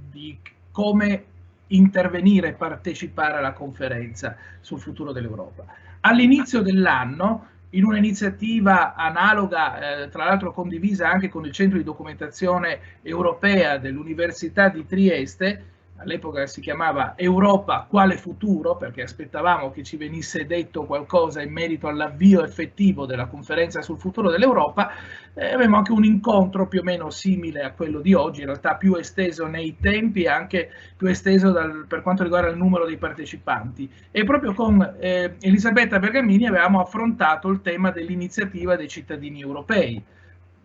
Speaker 1: di come intervenire e partecipare alla conferenza sul futuro dell'Europa. All'inizio dell'anno, in un'iniziativa analoga, tra l'altro condivisa anche con il Centro di Documentazione Europea dell'Università di Trieste, all'epoca si chiamava Europa quale futuro, perché aspettavamo che ci venisse detto qualcosa in merito all'avvio effettivo della conferenza sul futuro dell'Europa. Avevamo anche un incontro più o meno simile a quello di oggi, in realtà più esteso nei tempi e anche più esteso per quanto riguarda il numero dei partecipanti. E proprio con Elisabetta Bergamini avevamo affrontato il tema dell'iniziativa dei cittadini europei,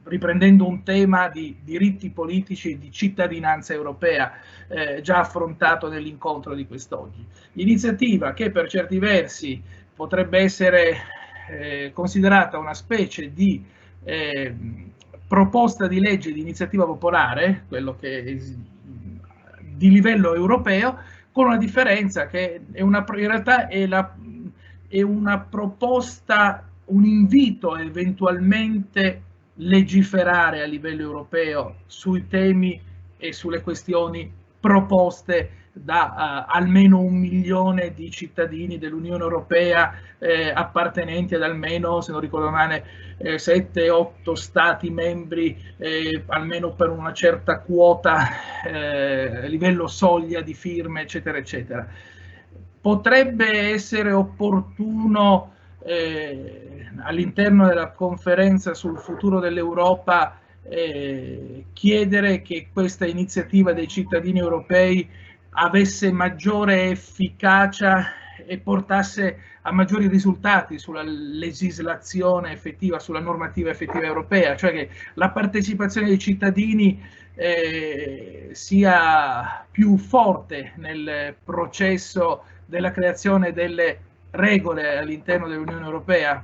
Speaker 1: riprendendo un tema di diritti politici e di cittadinanza europea già affrontato nell'incontro di quest'oggi. Iniziativa che per certi versi potrebbe essere considerata una specie di proposta di legge di iniziativa popolare, quello che è di livello europeo, con una differenza che è in realtà è una proposta, un invito a eventualmente legiferare a livello europeo sui temi e sulle questioni proposte da almeno 1 milione di cittadini dell'Unione Europea appartenenti ad almeno, se non ricordo male, 7-8 stati membri, almeno per una certa quota a livello soglia di firme, eccetera, eccetera. Potrebbe essere opportuno all'interno della conferenza sul futuro dell'Europa chiedere che questa iniziativa dei cittadini europei avesse maggiore efficacia e portasse a maggiori risultati sulla legislazione effettiva, sulla normativa effettiva europea, cioè che la partecipazione dei cittadini sia più forte nel processo della creazione delle regole all'interno dell'Unione Europea?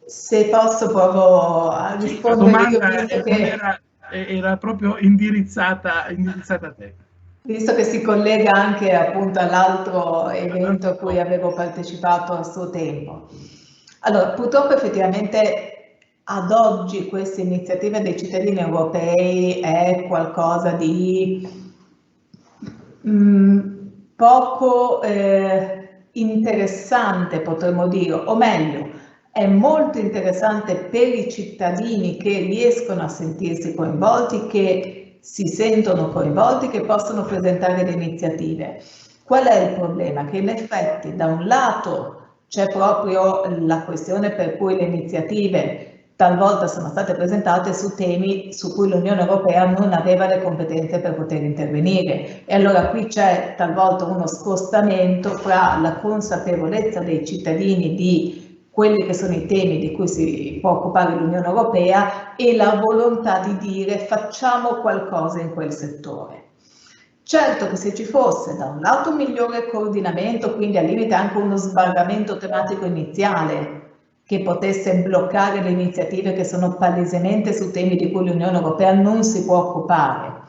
Speaker 5: Se posso provo a rispondere.
Speaker 1: La domanda era proprio indirizzata a te.
Speaker 5: Visto che si collega anche appunto all'altro evento a cui avevo partecipato a suo tempo. Allora, purtroppo effettivamente ad oggi questa iniziativa dei cittadini europei è qualcosa di poco interessante, potremmo dire, o meglio, è molto interessante per i cittadini che riescono a sentirsi coinvolti, che si sentono coinvolti, che possono presentare le iniziative. Qual è il problema? Che in effetti da un lato c'è proprio la questione per cui le iniziative talvolta sono state presentate su temi su cui l'Unione Europea non aveva le competenze per poter intervenire, e allora qui c'è talvolta uno scostamento fra la consapevolezza dei cittadini di quelli che sono i temi di cui si può occupare l'Unione Europea e la volontà di dire facciamo qualcosa in quel settore. Certo che se ci fosse da un lato un migliore coordinamento, quindi al limite anche uno sbarramento tematico iniziale che potesse bloccare le iniziative che sono palesemente su temi di cui l'Unione Europea non si può occupare,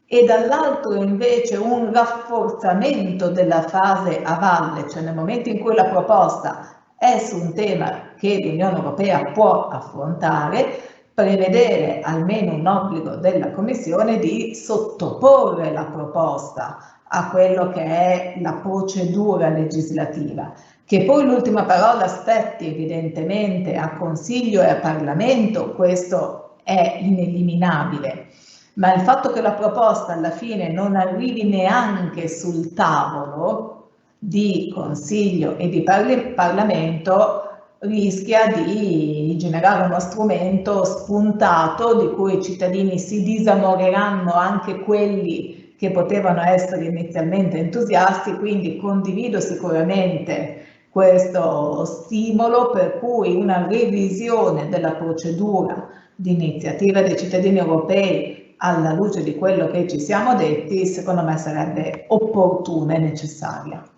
Speaker 5: e dall'altro invece un rafforzamento della fase a valle, cioè nel momento in cui la proposta è su un tema che l'Unione Europea può affrontare, prevedere almeno un obbligo della Commissione di sottoporre la proposta a quello che è la procedura legislativa. Che poi l'ultima parola spetti evidentemente a Consiglio e a Parlamento, questo è ineliminabile, ma il fatto che la proposta alla fine non arrivi neanche sul tavolo di Consiglio e di Parlamento rischia di generare uno strumento spuntato di cui i cittadini si disamoreranno, anche quelli che potevano essere inizialmente entusiasti. Quindi condivido sicuramente questo stimolo per cui una revisione della procedura di iniziativa dei cittadini europei alla luce di quello che ci siamo detti, secondo me sarebbe opportuna e necessaria.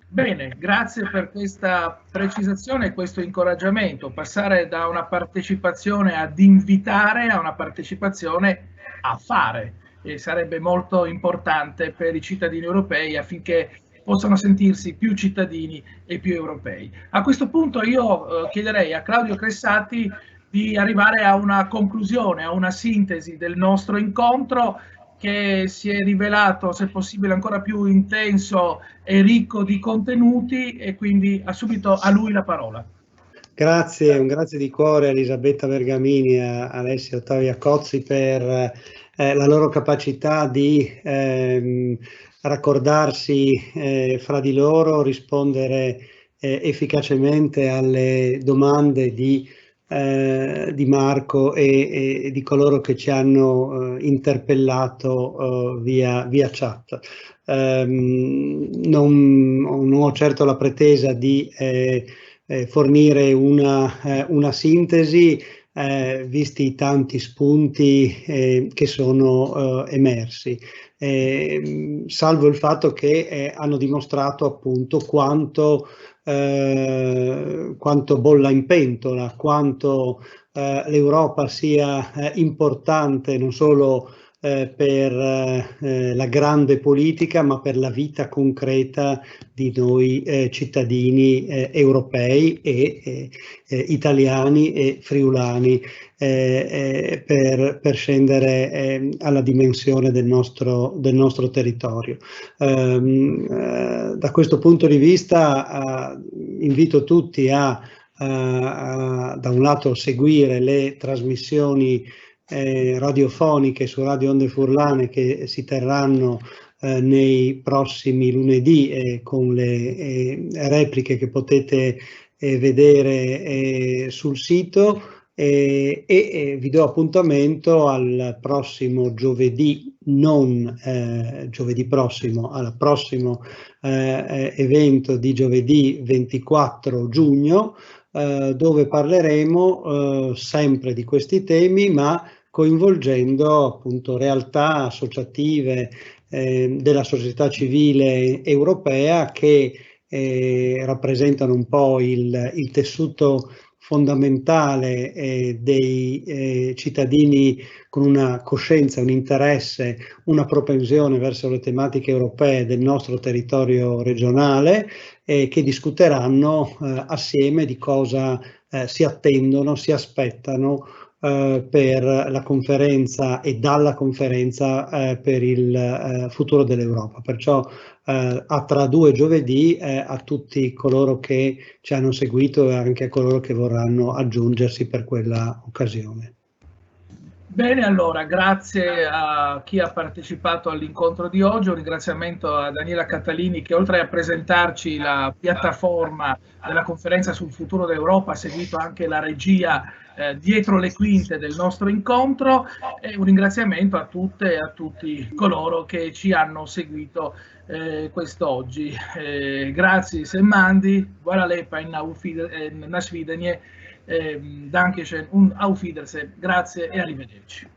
Speaker 1: Bene, grazie per questa precisazione e questo incoraggiamento. Passare da una partecipazione ad invitare a una partecipazione a fare, e sarebbe molto importante per i cittadini europei affinché possano sentirsi più cittadini e più europei. A questo punto io chiederei a Claudio Cressati di arrivare a una conclusione, a una sintesi del nostro incontro, che si è rivelato, se possibile, ancora più intenso e ricco di contenuti, e quindi subito a lui la parola.
Speaker 2: Grazie, un grazie di cuore a Elisabetta Bergamini, a Alessia Ottavia Cozzi per la loro capacità di raccordarsi fra di loro, rispondere efficacemente alle domande di Marco e di coloro che ci hanno interpellato via chat. Non ho certo la pretesa di fornire una sintesi, visti i tanti spunti che sono emersi, salvo il fatto che hanno dimostrato appunto quanto bolla in pentola, quanto l'Europa sia importante non solo per la grande politica, ma per la vita concreta di noi cittadini europei e italiani e friulani, per scendere alla dimensione del nostro territorio. Da questo punto di vista invito tutti a da un lato seguire le trasmissioni radiofoniche su Radio Onde Furlane che si terranno nei prossimi lunedì, con le repliche che potete vedere sul sito, e vi do appuntamento al prossimo giovedì, non giovedì prossimo, al prossimo evento di giovedì 24 giugno, dove parleremo sempre di questi temi, ma coinvolgendo appunto realtà associative della società civile europea che rappresentano un po' il tessuto fondamentale dei cittadini con una coscienza, un interesse, una propensione verso le tematiche europee del nostro territorio regionale, che discuteranno assieme di cosa si attendono, si aspettano per la conferenza e dalla conferenza per il futuro dell'Europa. Perciò a tra 2 giovedì a tutti coloro che ci hanno seguito e anche a coloro che vorranno aggiungersi per quella occasione.
Speaker 1: Bene, allora, grazie a chi ha partecipato all'incontro di oggi, un ringraziamento a Daniela Catalini che oltre a presentarci la piattaforma della conferenza sul futuro d'Europa ha seguito anche la regia dietro le quinte del nostro incontro, e un ringraziamento a tutte e a tutti coloro che ci hanno seguito quest'oggi. Grazie Semmandi, buona lepa in Nasvidenie. Dankeschön und auf Wiedersehen. Grazie e arrivederci.